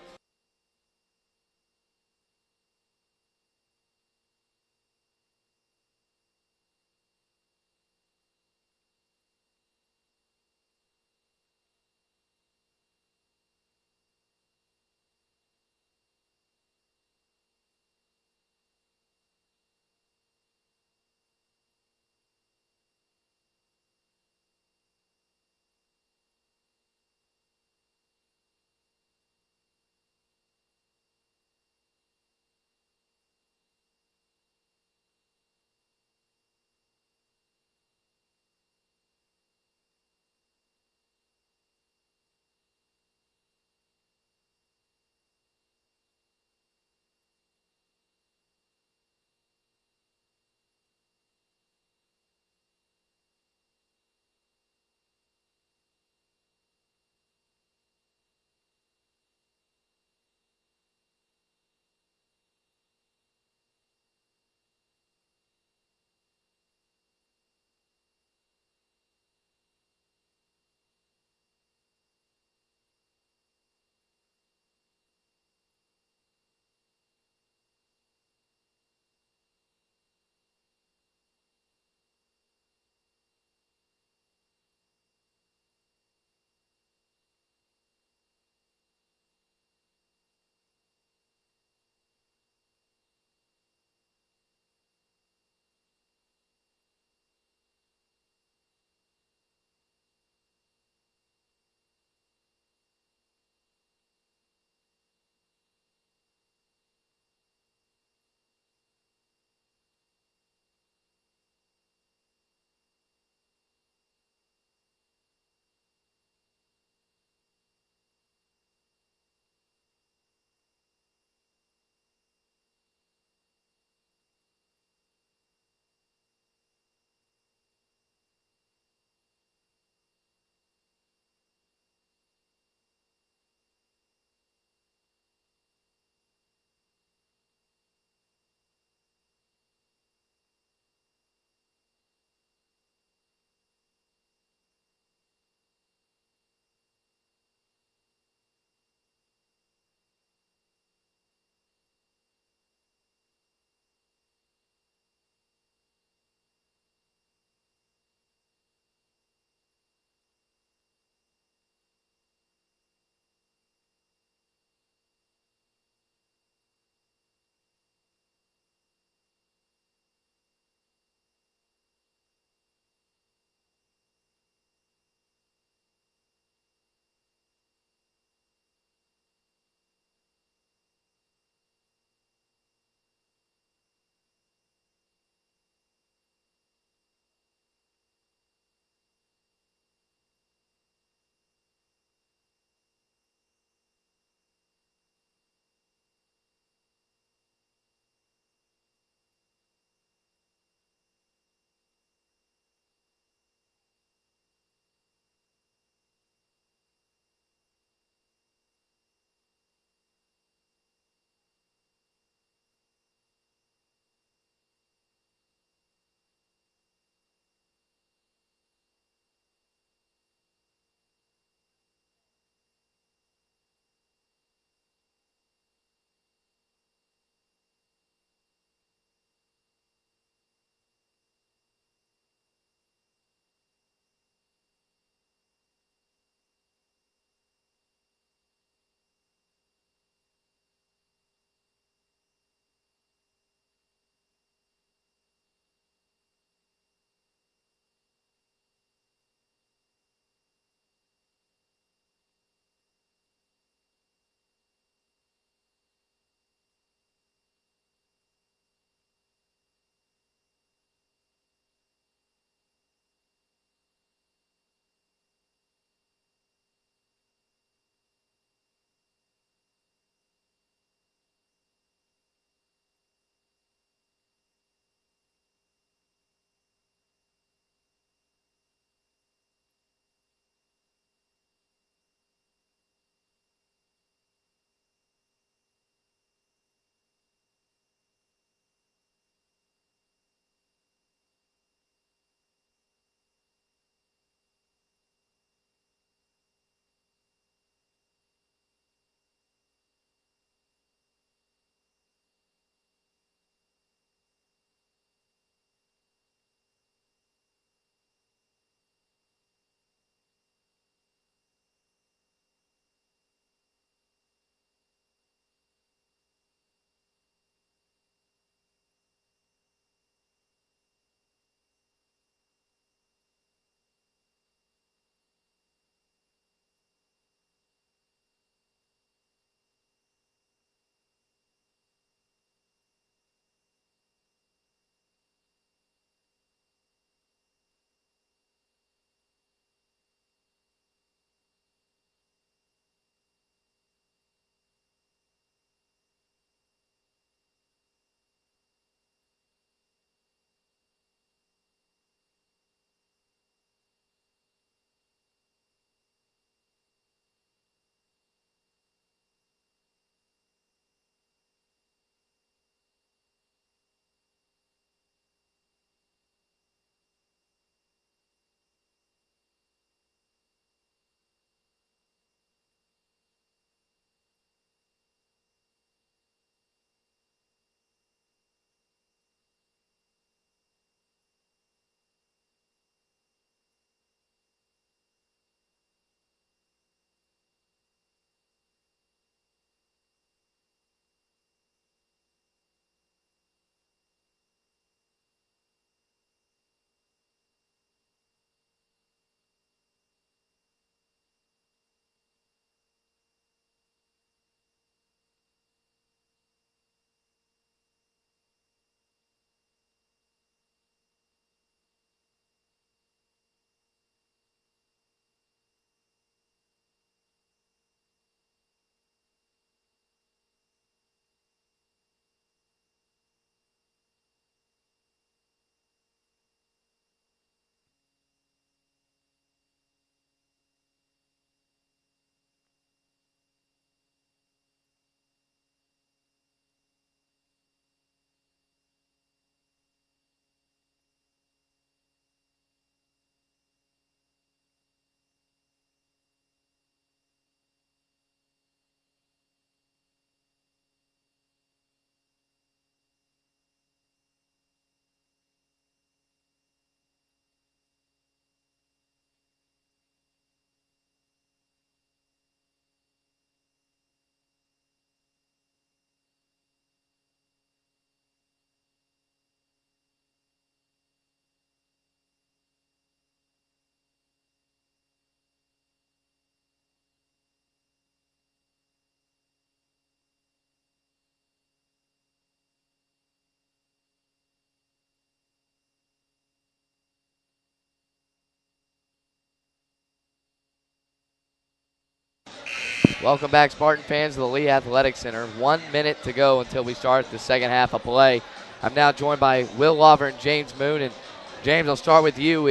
Welcome back, Spartan fans, to the Lee Athletic Center. 1 minute to go until we start the second half of play. I'm now joined by Will Lauver and James Moon. And James, I'll start with you.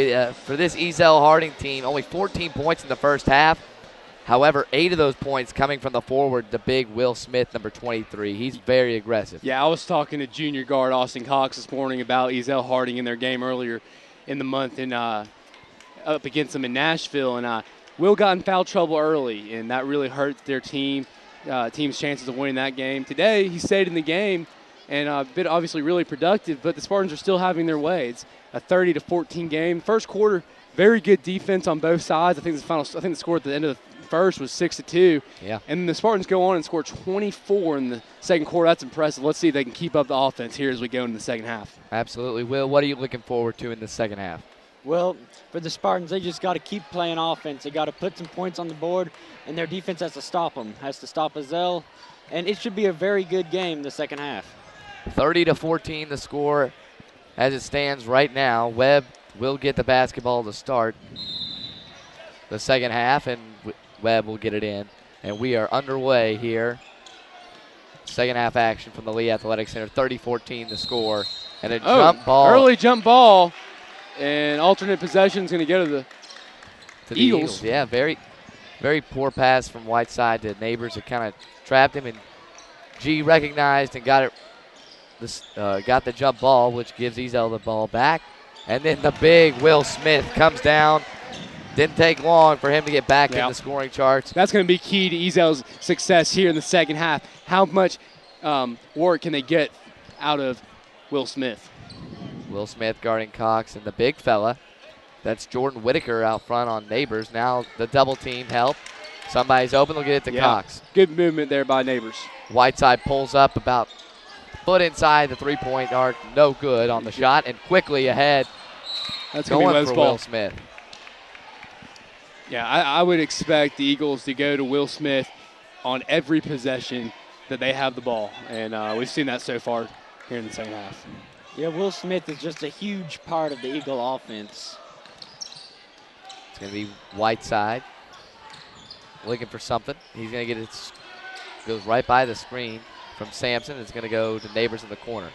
For this Ezell-Harding team, only 14 points in the first half. However, 8 of those points coming from the forward, the big Will Smith, number 23. He's very aggressive. Yeah, I was talking to junior guard Austin Cox this morning about Ezell-Harding in their game earlier in the month and up against them in Nashville. And Will got in foul trouble early, and that really hurt their team's chances of winning that game. Today, he stayed in the game and been obviously really productive, but the Spartans are still having their way. It's a 30-14 game. First quarter, very good defense on both sides. I think the score at the end of the first was 6-2. Yeah. And the Spartans go on and score 24 in the second quarter. That's impressive. Let's see if they can keep up the offense here as we go into the second half. Absolutely. Will, what are you looking forward to in the second half? Well, for the Spartans, they just got to keep playing offense. They got to put some points on the board, and their defense has to stop them, has to stop Ezell. And it should be a very good game the second half. 30-14 the score as it stands right now. Webb will get the basketball to start the second half, and Webb will get it in. And we are underway here. Second half action from the Lee Athletic Center. 30-14 the score. And a jump ball. Early jump ball. And alternate possession is going to go to the Eagles. Yeah, very, very poor pass from Whiteside to Neighbors. It kind of trapped him, and G recognized and got the jump ball, which gives Ezell the ball back. And then the big Will Smith comes down. Didn't take long for him to get back in the scoring charts. That's going to be key to Ezell's success here in the second half. How much work can they get out of Will Smith? Will Smith guarding Cox, and the big fella, that's Jordan Whitaker out front on Neighbors. Now the double team help. Somebody's open, they'll get it to Cox. Good movement there by Neighbors. Whiteside pulls up about a foot inside the three-point arc. No good on the shot, and quickly ahead. That's going for Will Smith. Yeah, I would expect the Eagles to go to Will Smith on every possession that they have the ball, and we've seen that so far here in the second half. Yeah, Will Smith is just a huge part of the Eagle offense. It's going to be Whiteside looking for something. He's going to get it. Goes right by the screen from Sampson. It's going to go to Neighbors in the corner.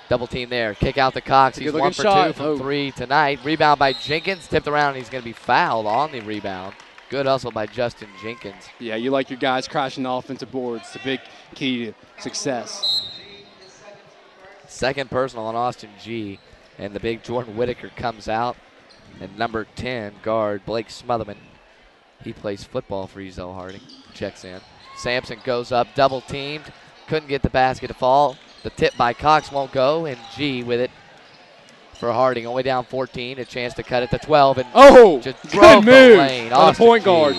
Double team there. Kick out to Cox. He's 1 for 2 from 3 tonight. Rebound by Jenkins. Tipped around, and he's going to be fouled on the rebound. Good hustle by Justin Jenkins. Yeah, you like your guys crashing the offensive boards. It's a big key to success. Second personal on Austin G. And the big Jordan Whitaker comes out. And number 10, guard Blake Smotherman. He plays football for Ezell-Harding. Checks in. Sampson goes up, double teamed. Couldn't get the basket to fall. The tip by Cox won't go, and G with it for Harding. Only down 14. A chance to cut it to 12. And just drove the lane. On the point guard.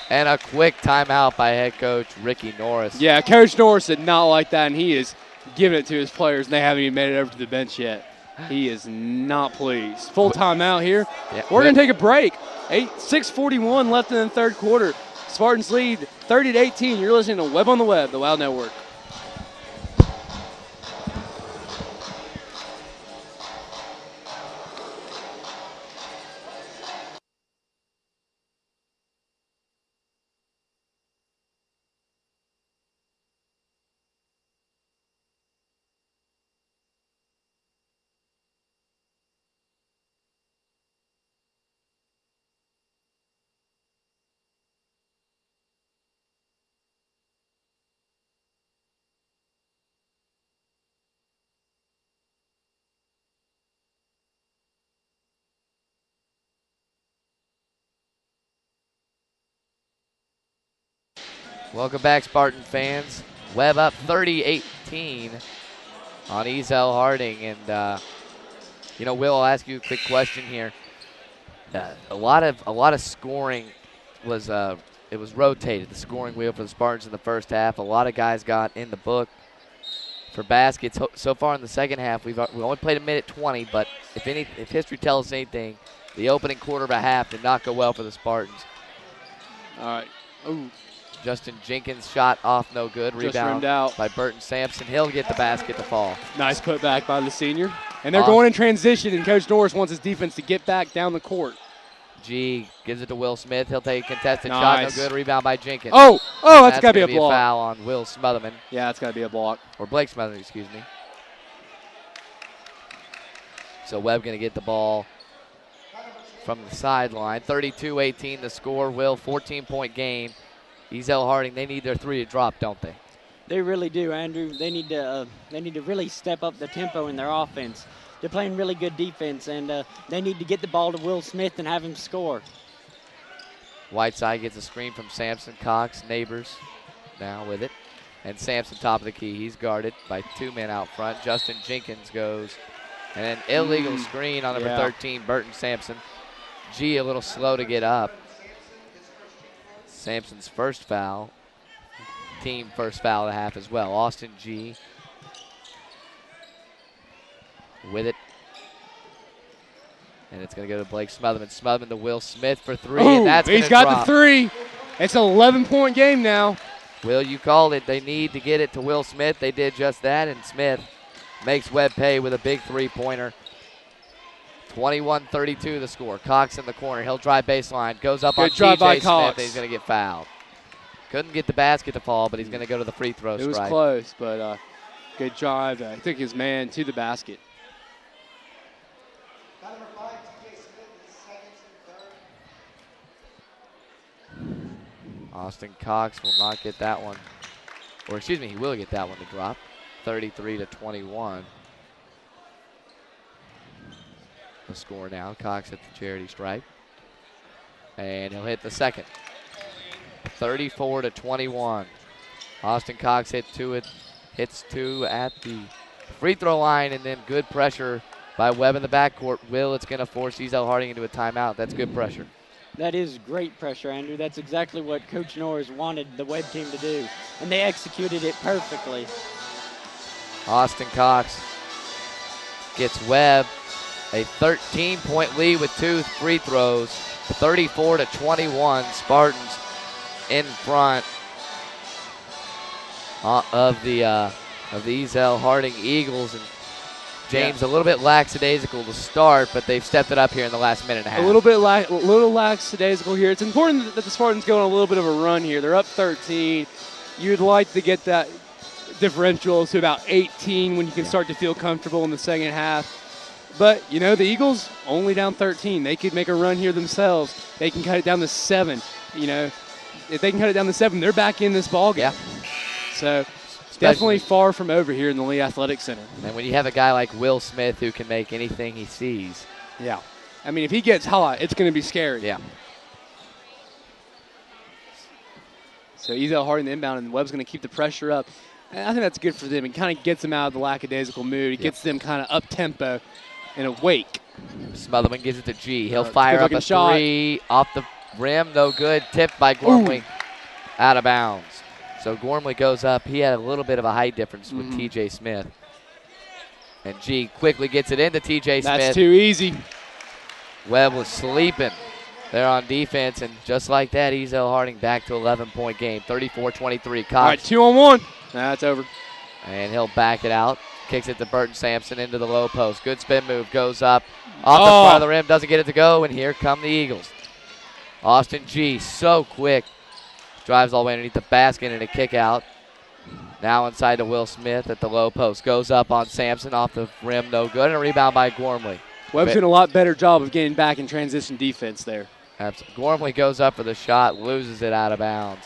And a quick timeout by head coach Ricky Norris. Yeah, Coach Norris did not like that, and he is giving it to his players, and they haven't even made it over to the bench yet. He is not pleased. Full timeout here. Yeah, we're going to take a break. 6:41 left in the third quarter. Spartans lead 30-18. You're listening to Webb on the Web, the WOW Network. Welcome back, Spartan fans. Webb up 30-18 on Ezell-Harding. And, Will, I'll ask you a quick question here. A lot of scoring was it was rotated, the scoring wheel for the Spartans in the first half. A lot of guys got in the book for baskets. So far in the second half, we only played a minute 20, but if history tells us anything, the opening quarter of a half did not go well for the Spartans. All right. Ooh. Justin Jenkins shot off, no good. Rebound by Burton Sampson. He'll get the basket to fall. Nice putback by the senior. And they're going in transition, and Coach Norris wants his defense to get back down the court. G gives it to Will Smith. He'll take a contested shot. No Nice. good. Rebound by Jenkins. Oh, that's got to be gonna a block. Foul on Will Smotherman. Yeah, that's got to be a block. Or Blake Smotherman, excuse me. So Webb going to get the ball from the sideline. 32-18 the score. Will, 14-point game. Ezell-Harding, they need their three to drop, don't they? They really do, Andrew. They need to really step up the tempo in their offense. They're playing really good defense, and they need to get the ball to Will Smith and have him score. Whiteside gets a screen from Sampson. Cox, Neighbors now with it. And Sampson top of the key. He's guarded by two men out front. Justin Jenkins goes. And an illegal screen on number 13, Burton Sampson. G a little slow to get up. Sampson's first foul. Team first foul of the half as well. Austin G with it. And it's going to go to Blake Smotherman. Smotherman to Will Smith for three. Ooh, and that's he's got the three. It's an 11-point game now. Will, you called it. They need to get it to Will Smith. They did just that, and Smith makes Webb pay with a big three-pointer. 21-32 the score. Cox in the corner. He'll drive baseline. Goes up on drive by TJ Smith. Cox. And he's going to get fouled. Couldn't get the basket to fall, but he's going to go to the free throw It was stripe. close, but good drive. I took his man to the basket. Austin Cox will not get that one. Or excuse me, he will get that one to drop. 33-21. The score now. Cox at the charity stripe. And he'll hit the second. 34-21. Austin Cox hits two at the free throw line, and then good pressure by Webb in the backcourt. Will, it's going to force Ezell-Harding into a timeout. That's good pressure. That is great pressure, Andrew. That's exactly what Coach Norris wanted the Webb team to do, and they executed it perfectly. Austin Cox gets Webb a 13-point lead with two free throws. 34-21. Spartans in front of the Ezell-Harding Eagles. And James, a little bit lackadaisical to start, but they've stepped it up here in the last minute and a half. A little lackadaisical here. It's important that the Spartans go on a little bit of a run here. They're up 13. You'd like to get that differential to about 18 when you can start to feel comfortable in the second half. But, you know, the Eagles only down 13. They could make a run here themselves. They can cut it down to 7. You know, if they can cut it down to 7, they're back in this ballgame. Yeah. So definitely far from over here in the Lee Athletic Center. And when you have a guy like Will Smith who can make anything he sees. Yeah. I mean, if he gets hot, it's going to be scary. Yeah. So Ezell-Harding the inbound, and Webb's going to keep the pressure up. And I think that's good for them. It kind of gets them out of the lackadaisical mood. It gets them kind of up-tempo and awake. Smotherman gives it to G. He'll fire up a shot. Three off the rim. No good. Tipped by Gormley. Out of bounds. So Gormley goes up. He had a little bit of a height difference with TJ Smith. And G quickly gets it into TJ Smith. That's too easy. Webb was sleeping there on defense. And just like that, Ezell-Harding back to 11-point game. 34-23. Cox. All right, 2-on-1. That's over. And he'll back it out. Kicks it to Burton Sampson into the low post. Good spin move. Goes up. Off the front of the rim. Doesn't get it to go. And here come the Eagles. Austin G. so quick. Drives all the way underneath the basket and a kick out. Now inside to Will Smith at the low post. Goes up on Sampson. Off the rim. No good. And a rebound by Gormley. Webb's doing a lot better job of getting back in transition defense there. Absolutely. Gormley goes up for the shot. Loses it out of bounds.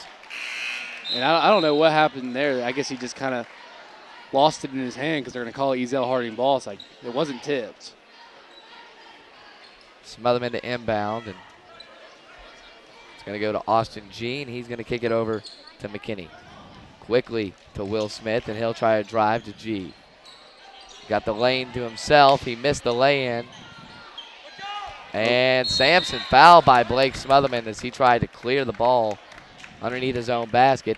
And I don't know what happened there. I guess he just kind of lost it in his hand because they're going to call it Ezell-Harding ball. It's like it wasn't tipped. Smotherman to inbound, and it's going to go to Austin G, and he's going to kick it over to McKinney. Quickly to Will Smith, and he'll try to drive to G. Got the lane to himself. He missed the lay-in. And Sampson fouled by Blake Smotherman as he tried to clear the ball underneath his own basket.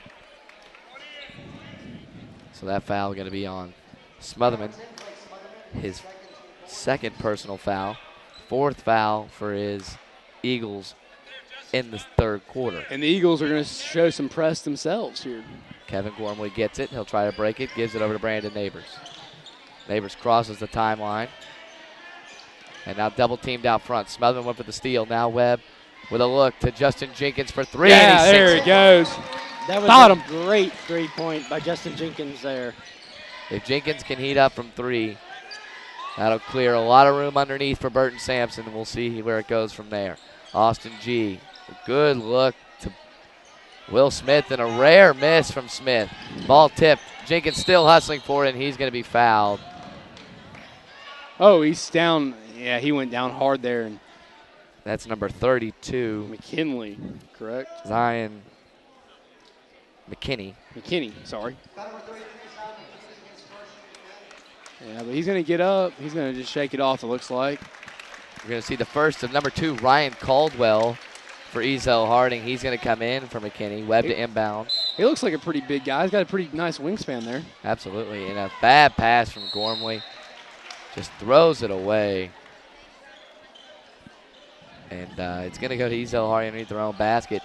So that foul is going to be on Smotherman. His second personal foul. Fourth foul for his Eagles in the third quarter. And the Eagles are going to show some press themselves here. Kevin Gormley gets it. He'll try to break it. Gives it over to Brandon Neighbors. Neighbors crosses the timeline. And now double teamed out front. Smotherman went for the steal. Now Webb with a look to Justin Jenkins for three. Yeah, and he there sinks he goes. That was Got a him. great three-point by Justin Jenkins there. If Jenkins can heat up from three, that'll clear a lot of room underneath for Burton Sampson, and we'll see where it goes from there. Austin G, a good look to Will Smith, and a rare miss from Smith. Ball tipped. Jenkins still hustling for it, and he's going to be fouled. Oh, he's down. Yeah, he went down hard there. And That's number 32, McKinley, correct? Zion McKinney. McKinney, sorry. Yeah, but he's going to get up. He's going to just shake it off, it looks like. We're going to see the first of number 2, Ryan Caldwell, for Ezell-Harding. He's going to come in for McKinney. Webb to inbound. He looks like a pretty big guy. He's got a pretty nice wingspan there. Absolutely. And a bad pass from Gormley. Just throws it away. And it's going to go to Ezell-Harding underneath their own basket.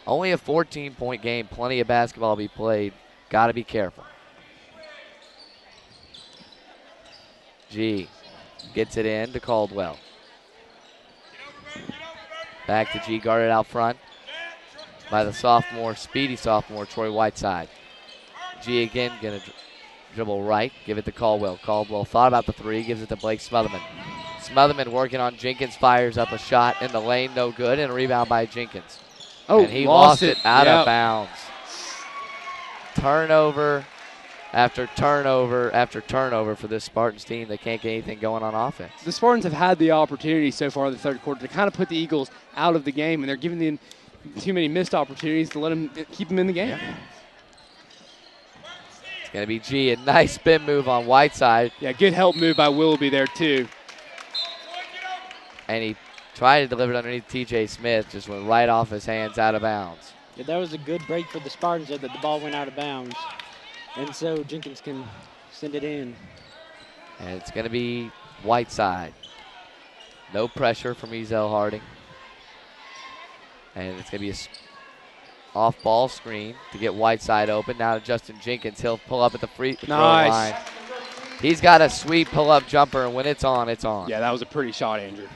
Only a 14-point game. Plenty of basketball to be played. Got to be careful. G gets it in to Caldwell. Back to G, guarded out front by the sophomore, speedy sophomore, Troy Whiteside. G again going to dribble right, give it to Caldwell. Caldwell thought about the three, gives it to Blake Smotherman. Smotherman working on Jenkins, fires up a shot in the lane, no good, and a rebound by Jenkins. Oh, and he lost it out of bounds. Turnover after turnover after turnover for this Spartans team. They can't get anything going on offense. The Spartans have had the opportunity so far in the third quarter to kind of put the Eagles out of the game, and they're giving them too many missed opportunities to let them keep them in the game. Yeah. It's going to be G, a nice spin move on Whiteside. Yeah, good help move by Willoughby there, too. And he tried to deliver it underneath T.J. Smith, just went right off his hands, out of bounds. Yeah, that was a good break for the Spartans there that the ball went out of bounds. And so Jenkins can send it in. And it's going to be Whiteside. No pressure from Ezell-Harding. And it's going to be a off-ball screen to get Whiteside open. Now to Justin Jenkins. He'll pull up at the free throw line. He's got a sweet pull-up jumper, and when it's on, it's on. Yeah, that was a pretty shot, Andrew.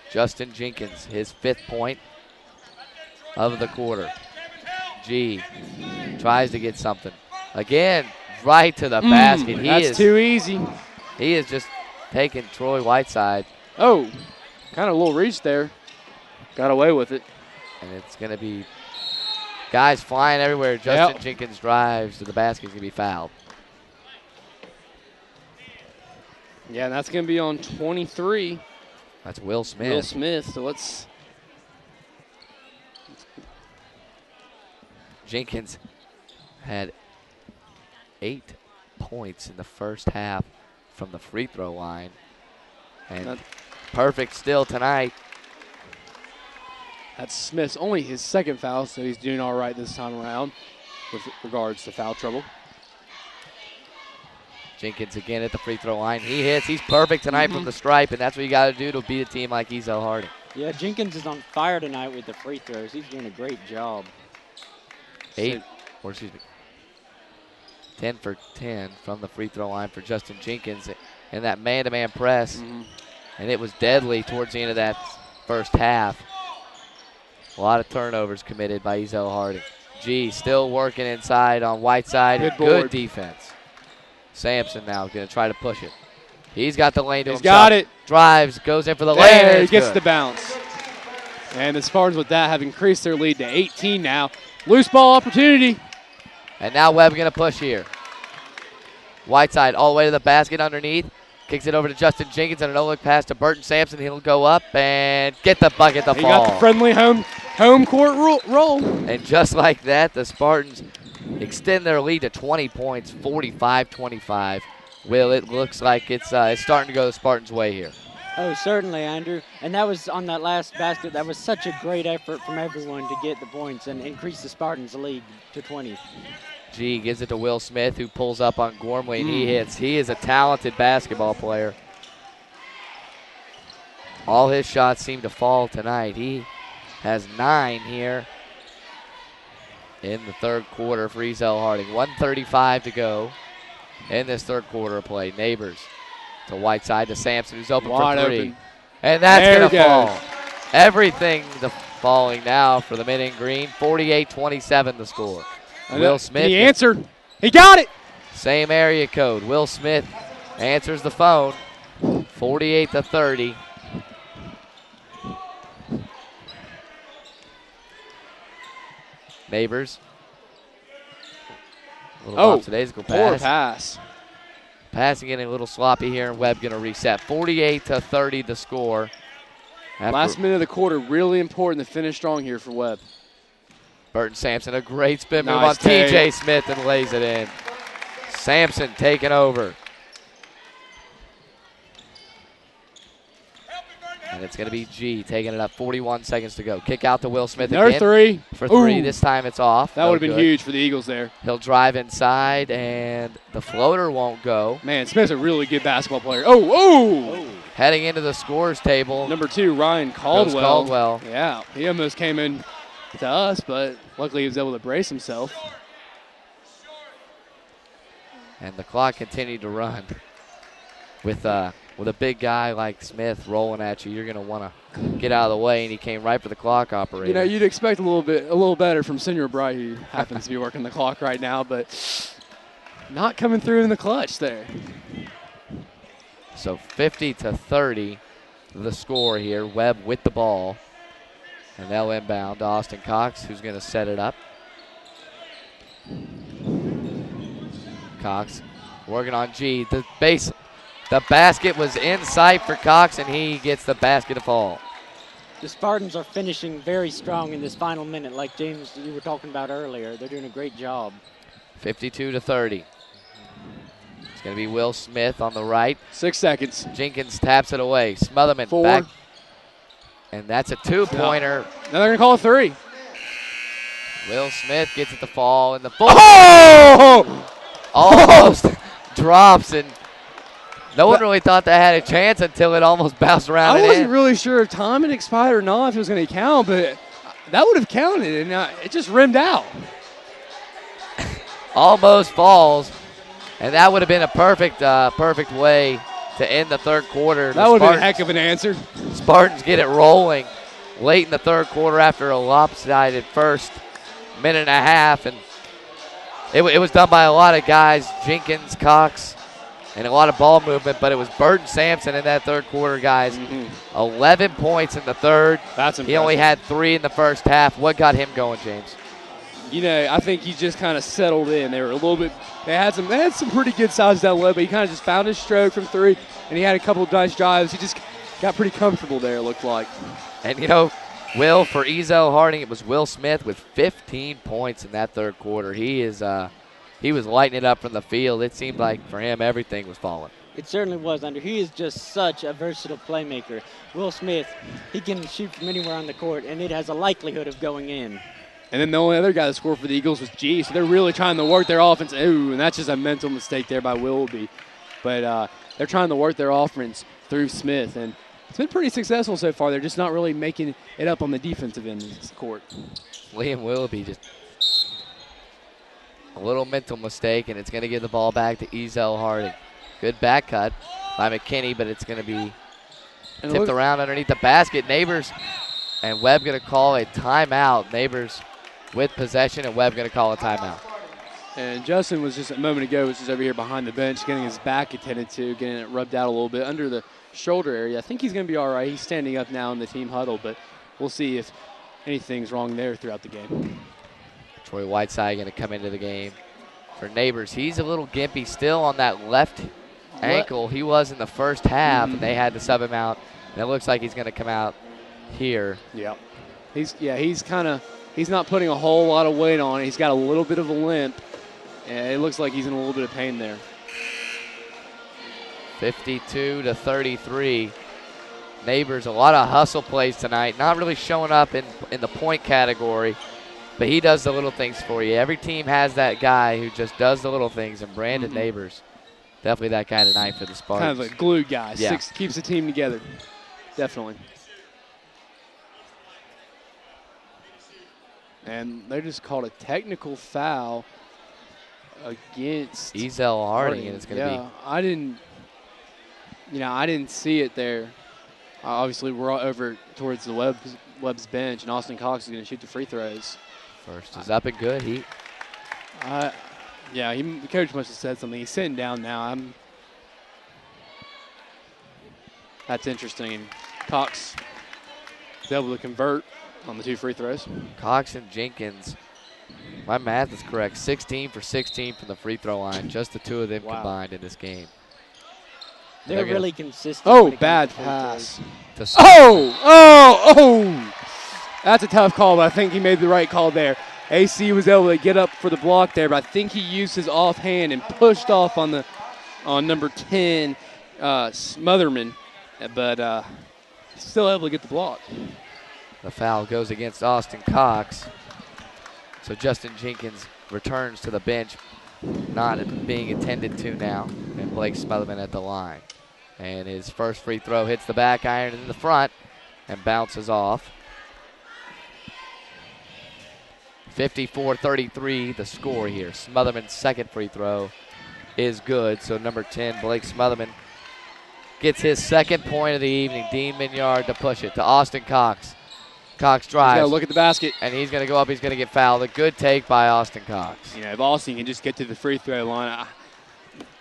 Justin Jenkins, his 5th point of the quarter. G tries to get something. Again, right to the basket. That's too easy. He is just taking Troy Whiteside. Oh, kind of a little reach there. Got away with it. And it's going to be guys flying everywhere. Justin Jenkins drives to the basket. He's going to be fouled. Yeah, and that's going to be on 23. That's Will Smith. Will Smith, so let's. Jenkins had 8 points in the first half from the free throw line. And perfect still tonight. That's Smith's only his 2nd foul, so he's doing all right this time around with regards to foul trouble. Jenkins again at the free throw line. He hits. He's perfect tonight from the stripe, and that's what you got to do to beat a team like Ezell-Harding. Yeah, Jenkins is on fire tonight with the free throws. He's doing a great job. 10 for 10 from the free throw line for Justin Jenkins in that man-to-man press. And it was deadly towards the end of that first half. A lot of turnovers committed by Ezell-Harding. G still working inside on Whiteside. Good defense. Sampson now going to try to push it. He's got the lane to himself. Got it. Drives, goes in for the lane. There, he gets the bounce. And the Spartans with that have increased their lead to 18 now. Loose ball opportunity. And now Webb going to push here. Whiteside all the way to the basket underneath. Kicks it over to Justin Jenkins and a no-look pass to Burton Sampson. He'll go up and get the bucket to fall. He got the friendly home court roll. And just like that, the Spartans extend their lead to 20 points, 45-25. Will, it looks like it's starting to go the Spartans' way here. Oh, certainly, Andrew. And that was on that last basket. That was such a great effort from everyone to get the points and increase the Spartans' lead to 20. G gives it to Will Smith, who pulls up on Gormley, and he hits. He is a talented basketball player. All his shots seem to fall tonight. He has 9 here in the third quarter for Ezell-Harding. 1:35 to go in this third quarter of play. Neighbors to Whiteside to Sampson, who's open for 3. And that's There going to it fall. goes. Everything falling now for the men in green. 48-27 the score. Will Smith. He answered. He got it. Same area code. Will Smith answers the phone. 48-30. Neighbors. A little lackadaisical poor pass. pass. Passing getting a little sloppy here, and Webb going to reset. 48-30 the score. Last minute of the quarter, really important to finish strong here for Webb. Burton Sampson, a great spin move Nice on TJ Smith and lays it in. Sampson taking over. And it's going to be G taking it up. 41 seconds to go. Kick out to Will Smith Another again. three. For three. Ooh. This time it's off. That would have been huge for the Eagles there. He'll drive inside, and the floater won't go. Man, Smith's a really good basketball player. Oh. Heading into the scores table. Number 2, Ryan Caldwell. Caldwell. Yeah, he almost came in to us, but luckily he was able to brace himself. And the clock continued to run. With a big guy like Smith rolling at you, you're going to want to get out of the way, and he came right for the clock operator. You know, you'd expect a little better from Senior Bright, who happens to be working the clock right now, but not coming through in the clutch there. So 50-30 the score here. Webb with the ball. And they'll inbound to Austin Cox, who's going to set it up. Cox working on G. The basket was in sight for Cox, and he gets the basket to fall. The Spartans are finishing very strong in this final minute, like James, you were talking about earlier. They're doing a great job. 52-30. It's going to be Will Smith on the right. 6 seconds. Jenkins taps it away. Smotherman 4. back. And that's a two-pointer. Now they're going to call a 3. Will Smith gets it to fall in the full. Oh! Almost drops, and no one really thought they had a chance until it almost bounced around. I and wasn't in. really sure if time had expired or not, if it was going to count, but that would have counted, and it just rimmed out. Almost falls, and that would have been a perfect way to end the third quarter. That would have been a heck of an answer. Spartans get it rolling late in the third quarter after a lopsided first minute and a half, and it was done by a lot of guys, Jenkins, Cox, and a lot of ball movement, but it was Burton Sampson in that third quarter, guys. 11 points in the third. That's impressive. He only had 3 in the first half. What got him going, James? You know, I think he just kind of settled in. They were a little bit. They had some pretty good sides down low, but he kind of just found his stroke from 3, and he had a couple of nice drives. He just got pretty comfortable there, it looked like. And you know, Will, for Ezell-Harding, it was Will Smith with 15 points in that third quarter. He was lighting it up from the field. It seemed like for him everything was falling. It certainly was, Andrew. He is just such a versatile playmaker. Will Smith, he can shoot from anywhere on the court, and it has a likelihood of going in. And then the only other guy that scored for the Eagles was G, so they're really trying to work their offense. Ooh, and that's just a mental mistake there by Willoughby. But they're trying to work their offense through Smith, and it's been pretty successful so far. They're just not really making it up on the defensive end of the court. Liam Willoughby just a little mental mistake, and it's going to give the ball back to Ezell-Harding. Good back cut by McKinney, but it's going to be tipped around underneath the basket. Neighbors and Webb going to call a timeout. Neighbors with possession, and Webb going to call a timeout. And Justin was just a moment ago, was just over here behind the bench, getting his back attended to, getting it rubbed out a little bit under the shoulder area. I think he's going to be all right. He's standing up now in the team huddle, but we'll see if anything's wrong there throughout the game. Troy Whiteside going to come into the game for Neighbors. He's a little gimpy still on that left ankle. He was in the first half, and they had to sub him out. And it looks like he's going to come out here. Yeah. He's not putting a whole lot of weight on it. He's got a little bit of a limp, and it looks like he's in a little bit of pain there. 52-33. Neighbors, a lot of hustle plays tonight. Not really showing up in the point category, but he does the little things for you. Every team has that guy who just does the little things, and Brandon Neighbors, definitely that guy tonight for the Spartans. Kind of a glue guy. Yeah. Keeps the team together. Definitely. And they just called a technical foul against Ezell-Harding, and it's going to be. I didn't see it there. Obviously, we're all over towards the Webb's bench, and Austin Cox is going to shoot the free throws. First is up and good. Yeah, the coach must have said something. He's sitting down now. That's interesting. And Cox is able to convert on the 2 free throws. Cox and Jenkins, my math is correct, 16 for 16 from the free throw line. Just the 2 of them combined in this game. They're really consistent. Oh, bad pass. That's a tough call, but I think he made the right call there. AC was able to get up for the block there, but I think he used his offhand and pushed off on number 10, Smotherman, but still able to get the block. The foul goes against Austin Cox. So Justin Jenkins returns to the bench, not being attended to now, and Blake Smotherman at the line. And his first free throw hits the back iron in the front and bounces off. 54-33 the score here. Smotherman's second free throw is good. So number 10, Blake Smotherman, gets his second point of the evening. Dean Minyard to push it to Austin Cox. Cox drives. He's got to look at the basket. And he's going to go up. He's going to get fouled. A good take by Austin Cox. You know, if Austin can just get to the free throw line,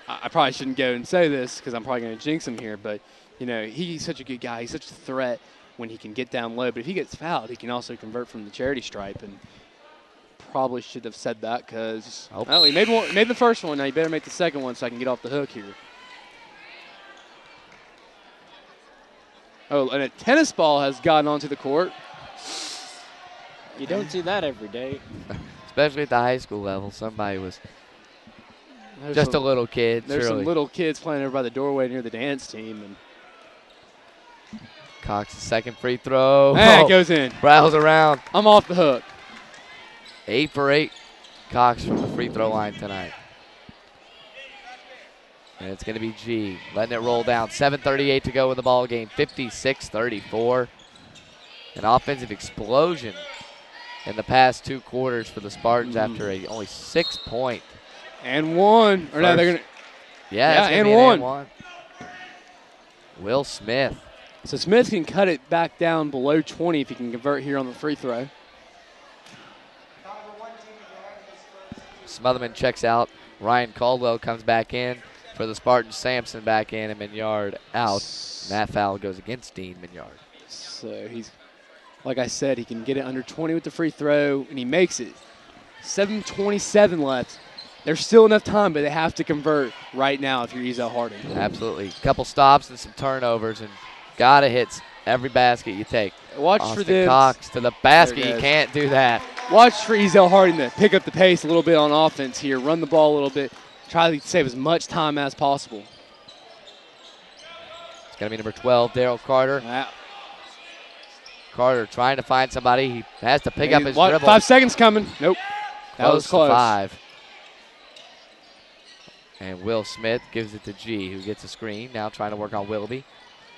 I probably shouldn't go and say this because I'm probably going to jinx him here, but, you know, he's such a good guy. He's such a threat when he can get down low. But if he gets fouled, he can also convert from the charity stripe. And probably should have said that because he made the first one. Now you better make the second one so I can get off the hook here. Oh, and a tennis ball has gotten onto the court. You don't see that every day. Especially at the high school level. Somebody was just a little kid. There's some little kids playing over by the doorway near the dance team. And Cox's second free throw. It goes in. Rattles around. I'm off the hook. 8 for 8. Cox from the free throw line tonight. And it's going to be G letting it roll down. 7:38 to go in the ball game. 56-34. An offensive explosion in the past 2 quarters for the Spartans after a only 6-point. And one. Or no, they're going to. Yeah, and one. Will Smith. So Smith can cut it back down below 20 if he can convert here on the free throw. Smotherman checks out. Ryan Caldwell comes back in for the Spartans. Sampson back in and Minyard out. And that foul goes against Dean Minyard. So he's, like I said, he can get it under 20 with the free throw, and he makes it. 7:27 left. There's still enough time, but they have to convert right now if you're Ezell-Harding. Absolutely. A couple stops and some turnovers, and got to hit every basket you take. Watch Austin for them. Cox to the basket. You can't do that. Watch for Ezell-Harding to pick up the pace a little bit on offense here, run the ball a little bit, try to save as much time as possible. It's going to be number 12, Daryl Carter. Wow. Carter trying to find somebody. He has to pick up his dribble. 5 seconds coming. Nope. That was close. To 5. And Will Smith gives it to G, who gets a screen. Now trying to work on Willoughby.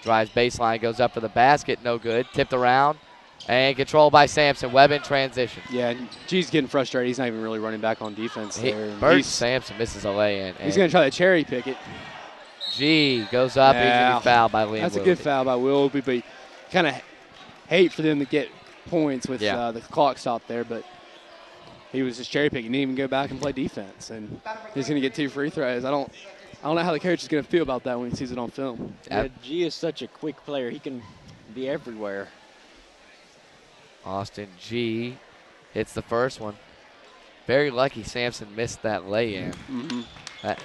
Drives baseline, goes up for the basket. No good. Tipped around. And controlled by Sampson. Webb in transition. Yeah, G's getting frustrated. He's not even really running back on defense there. Bert Sampson misses a lay-in. He's going to try to cherry pick it. G goes up. He's going to be fouled by Liam That's Willoughby. A good foul by Willoughby, but kind of hate for them to get points with the clock stopped there, but he was just cherry picking. He didn't even go back and play defense, and he's going to get 2 free throws. I don't know how the coach is going to feel about that when he sees it on film. Yeah, G is such a quick player. He can be everywhere. Austin G hits the first one. Very lucky Sampson missed that lay-in. That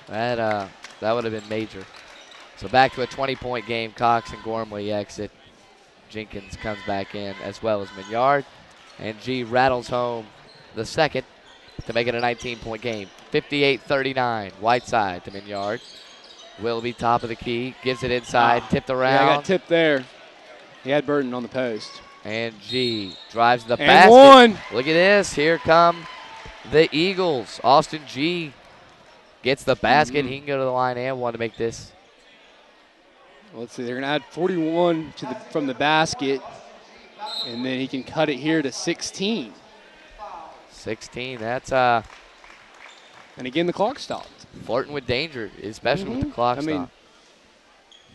would have been major. So back to a 20-point game. Cox and Gormley exit. Jenkins comes back in as well as Minyard. And G rattles home the second to make it a 19-point game. 58-39. Whiteside to Minyard. Willoughby top of the key. Gives it inside. Tipped around. Yeah, I got tipped there. He had Burton on the post. And G drives the and basket. One. Look at this. Here come the Eagles. Austin G gets the basket. He can go to the line and one to make this. Let's see. They're going to add 41 from the basket, and then he can cut it here to 16. 16. That's and again, the clock stopped. Flirting with danger, especially with the clock stop.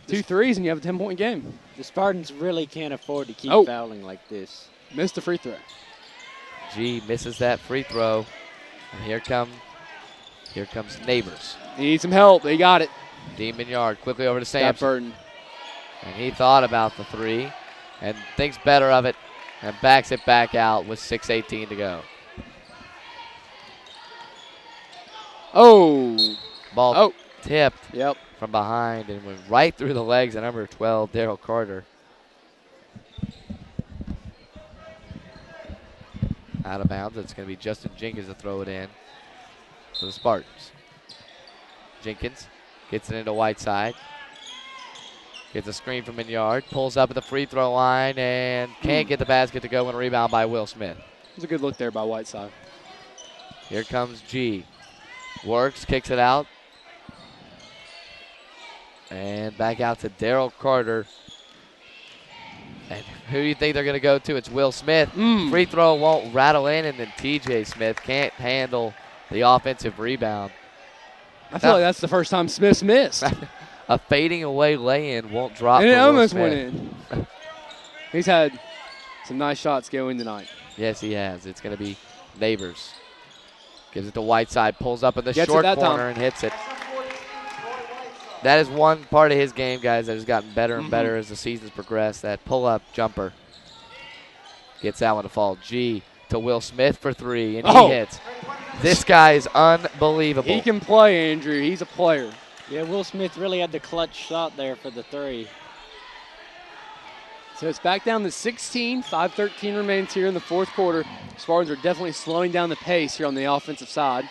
2 threes and you have a 10-point game. The Spartans really can't afford to keep fouling like this. Missed the free throw. G misses that free throw. And here comes Neighbors. He needs some help. They got it. Demon Yard quickly over to Got Sampson. Burton. And he thought about the three and thinks better of it and backs it back out with 6:18 to go. Ball tipped from behind and went right through the legs of number 12, Daryl Carter. Out of bounds. It's going to be Justin Jenkins to throw it in for the Spartans. Jenkins gets it into Whiteside. Gets a screen from Minyard. Pulls up at the free throw line and can't get the basket to go, and a rebound by Will Smith. It was a good look there by Whiteside. Here comes G. Works, kicks it out. And back out to Daryl Carter. And who do you think they're going to go to? It's Will Smith. Free throw won't rattle in, and then TJ Smith can't handle the offensive rebound. I feel like that's the first time Smith's missed. A fading away lay-in won't drop. And it for Will almost Smith. went in. He's had some nice shots going tonight. Yes, he has. It's going to be Neighbors. Gives it to Whiteside, pulls up in the Gets short it that corner time. and hits it. That is one part of his game, guys, that has gotten better and better as the season's progressed. That pull-up jumper. Gets that one to fall. G to Will Smith for three, and he hits. This guy is unbelievable. He can play, Andrew. He's a player. Yeah, Will Smith really had the clutch shot there for the three. So it's back down to 16. 5:13 remains here in the fourth quarter. Spartans are definitely slowing down the pace here on the offensive side.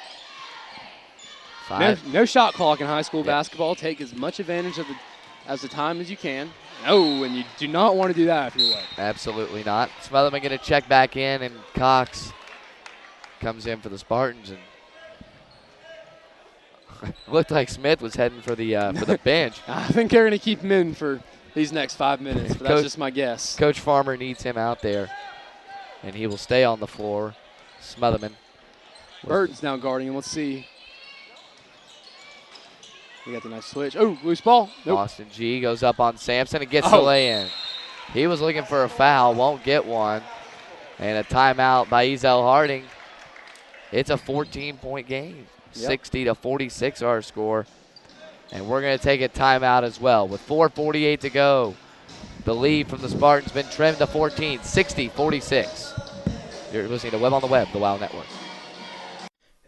No shot clock in high school basketball. Take as much advantage of the time as you can. No, and you do not want to do that if you're wet. Absolutely not. Smotherman going to check back in, and Cox comes in for the Spartans. And looked like Smith was heading for the bench. I think they're going to keep him in for these next 5 minutes, but that's just my guess. Coach Farmer needs him out there, and he will stay on the floor. Smotherman. Burton's now guarding him. Let's see. We got the nice switch. Oh, loose ball. Nope. Austin G goes up on Sampson and gets the lay-in. He was looking for a foul, won't get one. And a timeout by Ezell-Harding. It's a 14-point game. 60-46 our score. And we're going to take a timeout as well. With 4:48 to go, the lead from the Spartans been trimmed to 14, 60-46. You're listening to Webb on the Web, the WOW Network.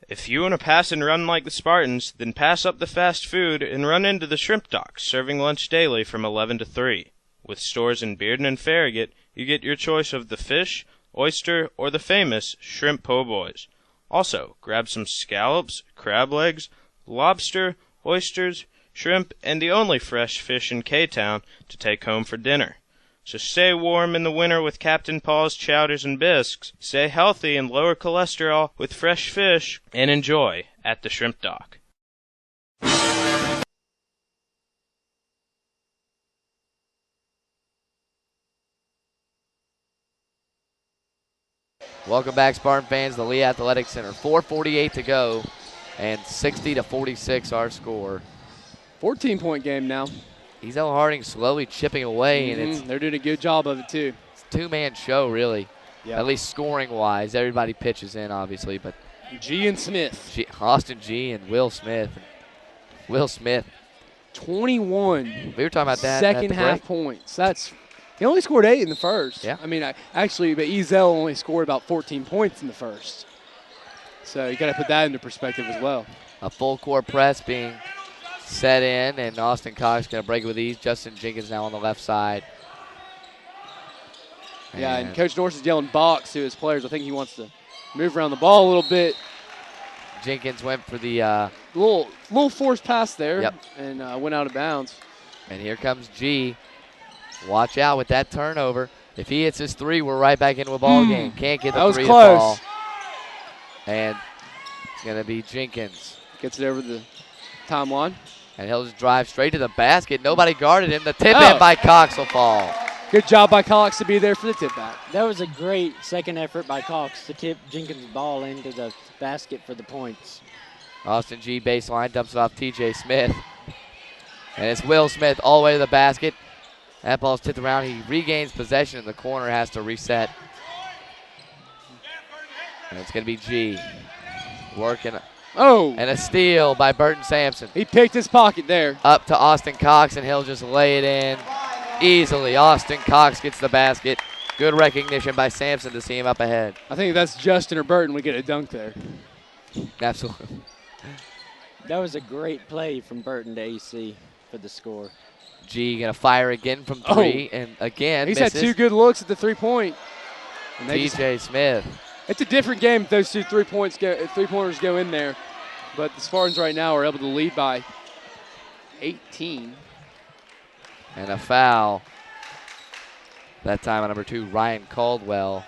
If you want to pass and run like the Spartans, then pass up the fast food and run into the Shrimp Docks, serving lunch daily from 11 to 3. With stores in Bearden and Farragut, you get your choice of the fish, oyster, or the famous shrimp po' boys. Also, grab some scallops, crab legs, lobster, oysters, shrimp, and the only fresh fish in K-Town to take home for dinner. So stay warm in the winter with Captain Paul's chowders and bisques, stay healthy and lower cholesterol with fresh fish, and enjoy at the Shrimp Dock. Welcome back, Spartan fans, the Lee Athletic Center. 4:48 to go, and 60-46 our score. 14-point game now. Ezell-Harding slowly chipping away, and they're doing a good job of it too. It's a two-man show, really. Yep. At least scoring-wise. Everybody pitches in, obviously, but G and Smith. Austin G and Will Smith. Will Smith. 21. We were talking about that. Second half points. He only scored 8 in the first. Yeah. I mean, but Ezell only scored about 14 points in the first. So you got to put that into perspective as well. A full court press being set in, and Austin Cox going to break it with ease. Justin Jenkins now on the left side. Yeah, and Coach Norris is yelling box to his players. I think he wants to move around the ball a little bit. Jenkins went for the little forced pass there. Yep. And went out of bounds. And here comes G. Watch out with that turnover. If he hits his three, we're right back into a ball game. Can't get the three to fall. And it's going to be Jenkins. Gets it over the timeline. And he'll just drive straight to the basket. Nobody guarded him. The tip-in by Cox will fall. Good job by Cox to be there for the tip-back. That was a great second effort by Cox to tip Jenkins' ball into the basket for the points. Austin G baseline, dumps it off TJ Smith. And it's Will Smith all the way to the basket. That ball's tipped around. He regains possession in the corner, has to reset. And it's going to be G working. Oh! And a steal by Burton Sampson. He picked his pocket there. Up to Austin Cox, and he'll just lay it in easily. Austin Cox gets the basket. Good recognition by Sampson to see him up ahead. I think if that's Justin or Burton, we get a dunk there. Absolutely. That was a great play from Burton to AC for the score. G going to fire again from three, and again He's misses. had 2 good looks at the three-point. TJ Smith. It's a different game if those 2 three-pointers go in there. But the Spartans right now are able to lead by 18. And a foul. That time on number 2, Ryan Caldwell.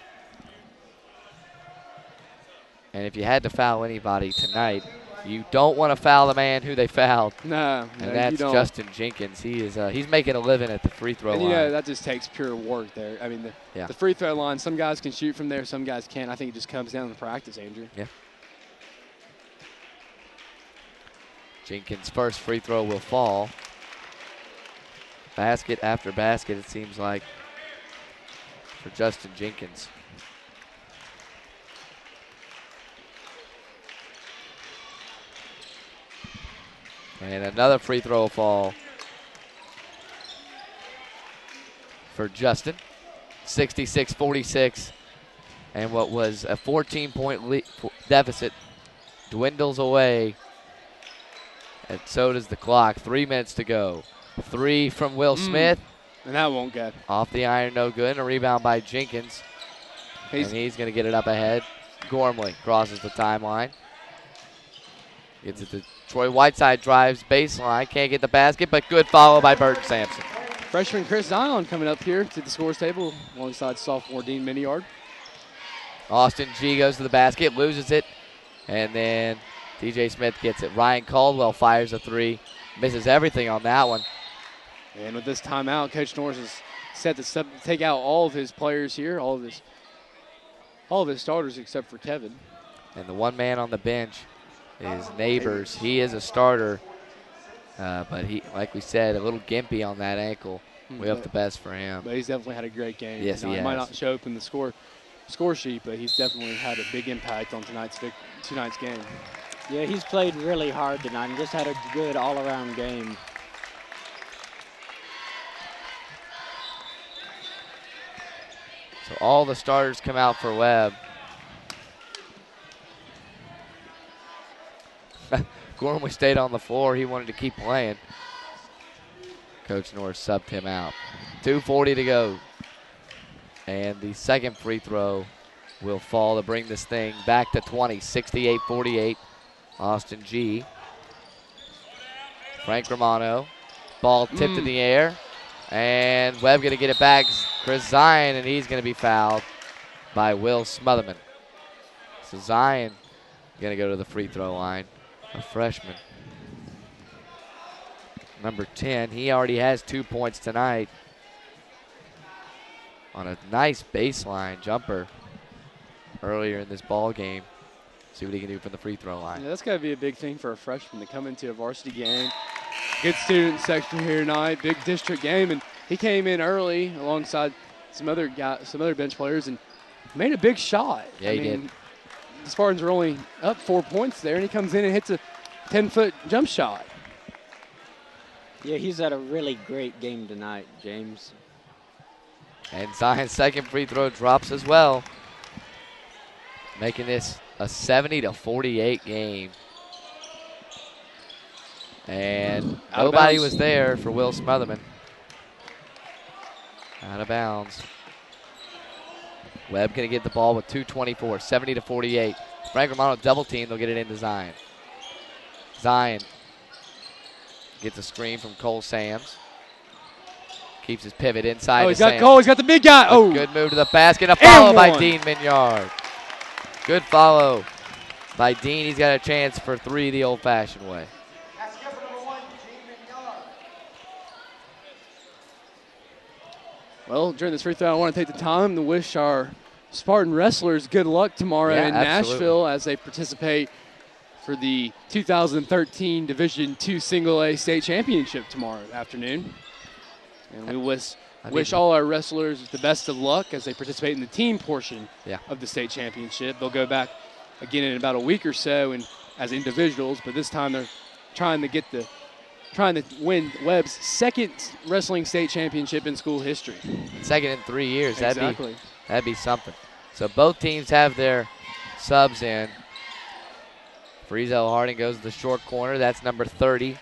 And if you had to foul anybody tonight, you don't want to foul the man who they fouled. No, and that's Justin Jenkins. He is he's making a living at the free throw line. Yeah, that just takes pure work there. I mean, the free throw line, some guys can shoot from there, some guys can't. I think it just comes down to practice, Andrew. Yeah. Jenkins' first free throw will fall. Basket after basket, it seems like, for Justin Jenkins. And another free throw fall for Justin. 66-46. And what was a 14-point deficit dwindles away. And so does the clock. 3 minutes to go. 3 from Will Smith. And that won't get. Off the iron, no good. And a rebound by Jenkins. And he's going to get it up ahead. Gormley crosses the timeline. Gets it to Troy Whiteside, drives baseline. Can't get the basket, but good follow by Burton Sampson. Freshman Chris Zion coming up here to the scores table alongside sophomore Dean Miniard. Austin G goes to the basket, loses it, and then TJ Smith gets it. Ryan Caldwell fires a 3, misses everything on that one. And with this timeout, Coach Norris is set to take out all of his players here, all of his starters except for Kevin. And the one man on the bench is Neighbors. He is a starter, but he, like we said, a little gimpy on that ankle. We hope the best for him. But he's definitely had a great game. Yes, he has. Might not show up in the score sheet, but he's definitely had a big impact on tonight's game. Yeah, he's played really hard tonight and just had a good all-around game. So all the starters come out for Webb. Gormley stayed on the floor. He wanted to keep playing. Coach Norris subbed him out. 2:40 to go. And the second free throw will fall to bring this thing back to 20, 68-48. Austin G. Frank Romano. Ball tipped in the air. And Webb going to get it back. Chris Zion, and he's going to be fouled by Will Smotherman. So Zion going to go to the free throw line. A freshman. Number 10, he already has 2 points tonight on a nice baseline jumper earlier in this ball game. See what he can do from the free throw line. Yeah, that's got to be a big thing for a freshman to come into a varsity game. Good student section here tonight, big district game, and he came in early alongside some other bench players and made a big shot. Yeah, he did. The Spartans were only up 4 points there, and he comes in and hits a 10-foot jump shot. Yeah, he's had a really great game tonight, James. And Zion's second free throw drops as well, making this a 70-48 game. And nobody was there for Will Smotherman. Out of bounds. Webb going to get the ball with 2:24, 70-48. Frank Romano double team. They'll get it into Zion. Zion gets a screen from Cole Sams. Keeps his pivot inside. Oh, he's got Cole. He's got the big guy. Oh, good move to the basket. A follow by Dean Minyard. Good follow by Dean. He's got a chance for 3 the old-fashioned way. Well, during this free throw, I want to take the time to wish our Spartan wrestlers good luck tomorrow in Nashville as they participate for the 2013 Division II Single A State Championship tomorrow afternoon. And we wish all our wrestlers the best of luck as they participate in the team portion of the state championship. They'll go back again in about a week or so and as individuals, but this time they're trying to win Webb's second wrestling state championship in school history. Second in 3 years. Exactly. That'd be something. So both teams have their subs in. For Ezell-Harding goes to the short corner. That's number 30.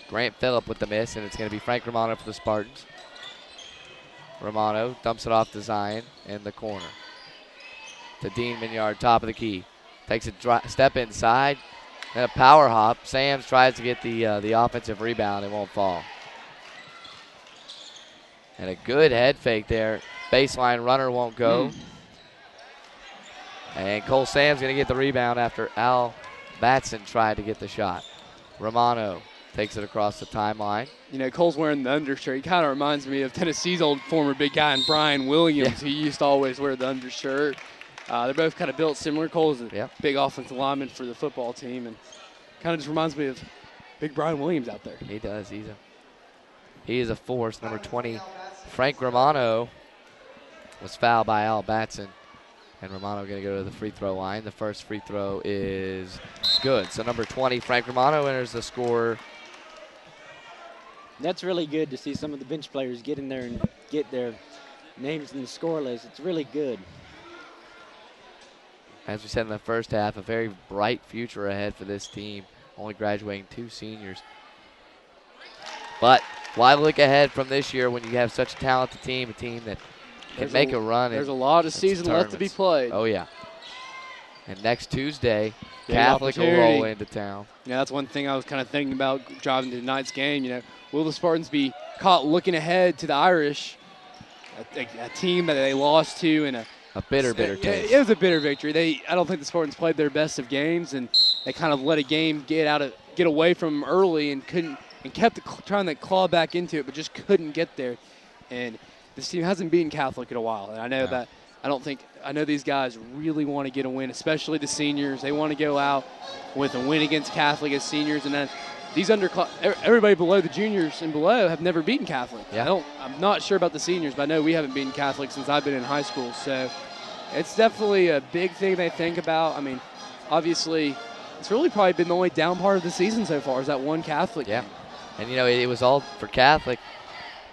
Grant Phillip with the miss, and it's going to be Frank Romano for the Spartans. Romano dumps it off to Zion in the corner. To Dean Minyard, top of the key. Takes a step inside, then a power hop. Sams tries to get the offensive rebound. It won't fall. And a good head fake there. Baseline runner won't go. And Cole Sam's going to get the rebound after Al Batson tried to get the shot. Romano takes it across the timeline. You know, Cole's wearing the undershirt. He kind of reminds me of Tennessee's old former big guy, and Brian Williams, who used to always wear the undershirt. They're both kind of built similar. Cole's a big offensive lineman for the football team, and kind of just reminds me of big Brian Williams out there. He does. He is a force. Number 20, Frank Romano, was fouled by Al Batson. And Romano going to go to the free throw line. The first free throw is good. So number 20, Frank Romano, enters the score. That's really good to see some of the bench players get in there and get their names in the score list. It's really good. As we said in the first half, a very bright future ahead for this team. Only graduating 2 seniors. But why look ahead from this year when you have such a talented team, a team that can make a run? There's a lot of season left to be played. Oh, yeah. And next Tuesday, Catholic will roll into town. Yeah, that's one thing I was kind of thinking about driving to tonight's game. You know, will the Spartans be caught looking ahead to the Irish, a team that they lost to in a bitter taste? It was a bitter victory. I don't think the Spartans played their best of games, and they kind of let a game get away from them early and kept trying to claw back into it, but just couldn't get there. And this team hasn't beaten Catholic in a while, and I know that. I know these guys really want to get a win, especially the seniors. They want to go out with a win against Catholic as seniors, and then everybody below the juniors and below have never beaten Catholic. Yeah. I'm not sure about the seniors, but I know we haven't beaten Catholic since I've been in high school. So it's definitely a big thing they think about. I mean, obviously, it's really probably been the only down part of the season so far is that one Catholic game. And, you know, it was all for Catholic.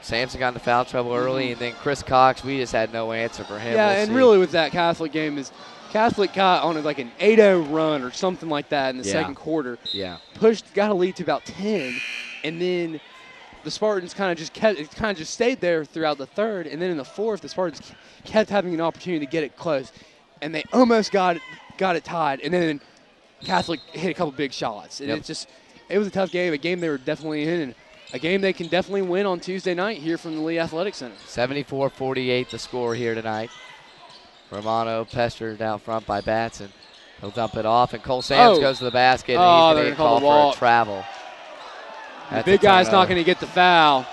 Samson got into foul trouble early, and then Chris Cox, we just had no answer for him. Yeah, really with that Catholic game is Catholic got on like an 8-0 run or something like that in the second quarter. Yeah. Got a lead to about 10, and then the Spartans kind of just stayed there throughout the third, and then in the fourth, the Spartans kept having an opportunity to get it close, and they almost got it tied, and then Catholic hit a couple big shots, and it was a tough game, a game they were definitely in, and a game they can definitely win on Tuesday night here from the Lee Athletic Center. 74-48 the score here tonight. Romano pestered out front by Batson. He'll dump it off, and Cole Sams goes to the basket, and he's going to call for a travel. The big guy's not going to get the foul.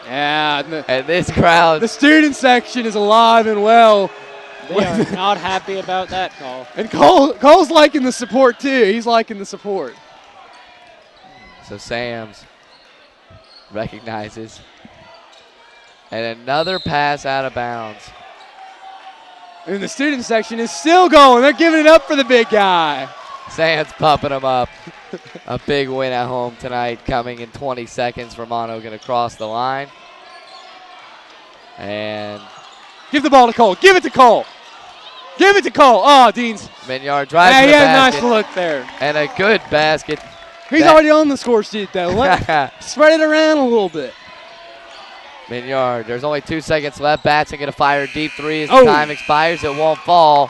Yeah. And this crowd. The student section is alive and well. They are not happy about that call. And Cole's liking the support, too. He's liking the support. So Sams recognizes. And another pass out of bounds. And the student section is still going. They're giving it up for the big guy. Sams pumping him up. A big win at home tonight coming in 20 seconds. Romano going to cross the line. And give the ball to Cole. Give it to Cole. Give it to Cole. Oh, Dean's. Minyard drives to the basket. He had a nice look there. And a good basket. He's already on the score sheet, though. Spread it around a little bit. Minyard, there's only 2 seconds left. Batson going to fire a deep three as time expires. It won't fall.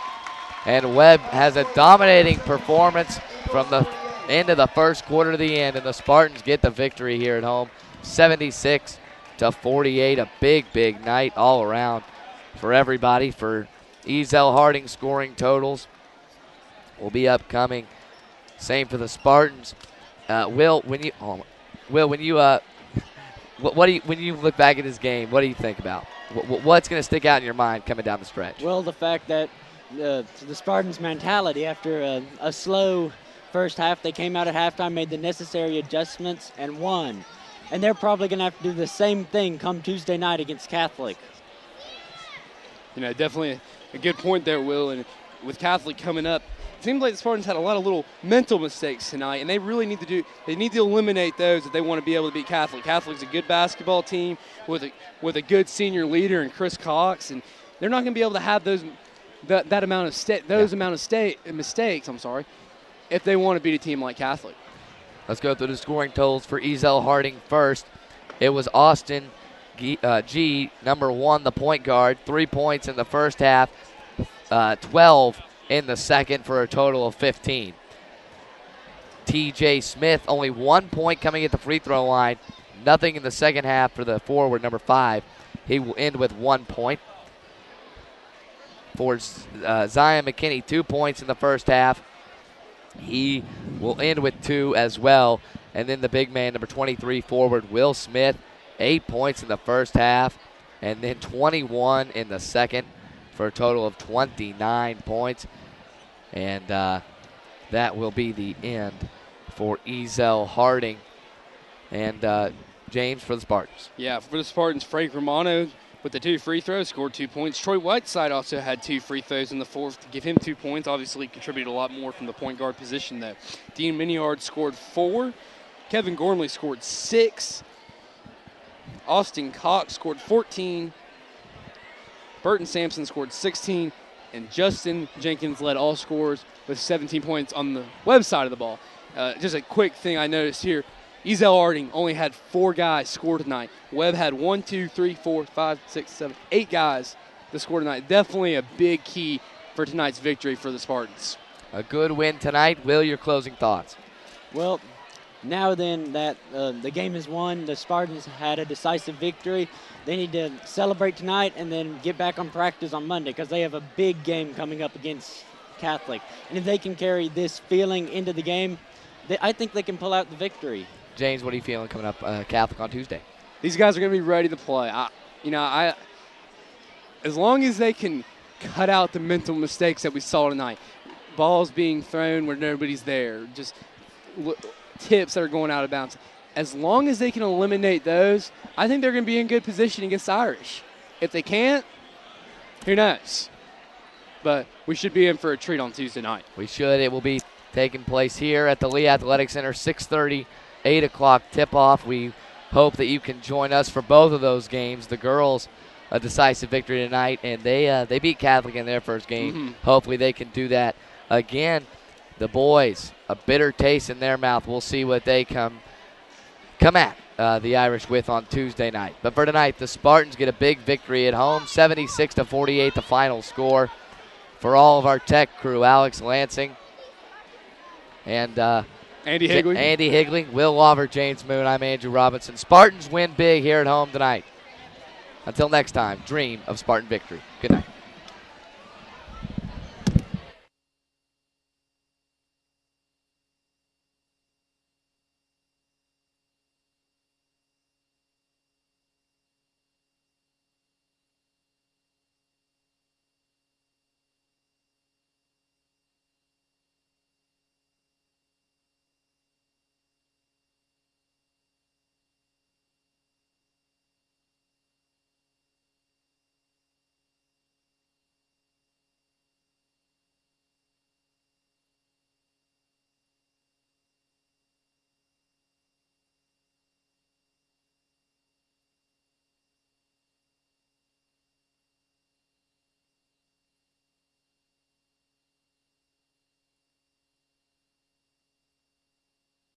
And Webb has a dominating performance from the end of the first quarter to the end, and the Spartans get the victory here at home, 76-48. A big night all around for everybody. For Ezell-Harding, scoring totals will be upcoming. Same for the Spartans. Will, when you when you look back at this game, what do you think about? What's going to stick out in your mind coming down the stretch? Well, the fact that the Spartans' mentality after a slow first half. They came out at halftime, made the necessary adjustments, and won. And they're probably going to have to do the same thing come Tuesday night against Catholic. Definitely a good point there, Will. And with Catholic coming up, it seems like the Spartans had a lot of little mental mistakes tonight, and they really need to eliminate those if they want to be able to beat Catholic. Catholic's a good basketball team with a good senior leader in Chris Cox, and they're not going to be able to have that amount of mistakes. I'm sorry, if they want to beat a team like Catholic. Let's go through the scoring totals for Ezell-Harding first. It was Austin G, number 1, the point guard, 3 points in the first half, 12 in the second for a total of 15. TJ Smith, only 1 point coming at the free throw line. Nothing in the second half for the forward, number 5. He will end with 1 point. For Zion McKinney, 2 points in the first half. He will end with 2 as well. And then the big man, number 23 forward, Will Smith, 8 points in the first half, and then 21 in the second for a total of 29 points. And that will be the end for Ezell-Harding. And James for the Spartans. Yeah, for the Spartans, Frank Romano with the 2 free throws scored 2 points. Troy Whiteside also had 2 free throws in the fourth to give him 2 points. Obviously contributed a lot more from the point guard position, though. Dean Miniard scored 4. Kevin Gormley scored 6. Austin Cox scored 14. Burton Sampson scored 16. And Justin Jenkins led all scorers with 17 points on the Webb side of the ball. Just a quick thing I noticed here. Ezell-Harding only had 4 guys score tonight. Webb had 1, 2, 3, 4, 5, 6, 7, 8 guys to score tonight. Definitely a big key for tonight's victory for the Spartans. A good win tonight. Will, your closing thoughts? Well, now then that the game is won, the Spartans had a decisive victory. They need to celebrate tonight and then get back on practice on Monday because they have a big game coming up against Catholic. And if they can carry this feeling into the game, I think they can pull out the victory. James, what are you feeling coming up Catholic on Tuesday? These guys are going to be ready to play. As long as they can cut out the mental mistakes that we saw tonight, balls being thrown where nobody's there, just tips that are going out of bounds. As long as they can eliminate those, I think they're going to be in good position against Irish. If they can't, who knows? But we should be in for a treat on Tuesday night. We should. It will be taking place here at the Lee Athletic Center, 6:30, 8 o'clock tip-off. We hope that you can join us for both of those games. The girls, a decisive victory tonight, and they beat Catholic in their first game. Mm-hmm. Hopefully they can do that again. The boys, a bitter taste in their mouth. We'll see what they come at the Irish with on Tuesday night. But for tonight, the Spartans get a big victory at home, 76-48, the final score. For all of our tech crew, Alex Lansing and Andy Higley, Will Lawver, James Moon, I'm Andrew Robinson. Spartans win big here at home tonight. Until next time, dream of Spartan victory. Good night.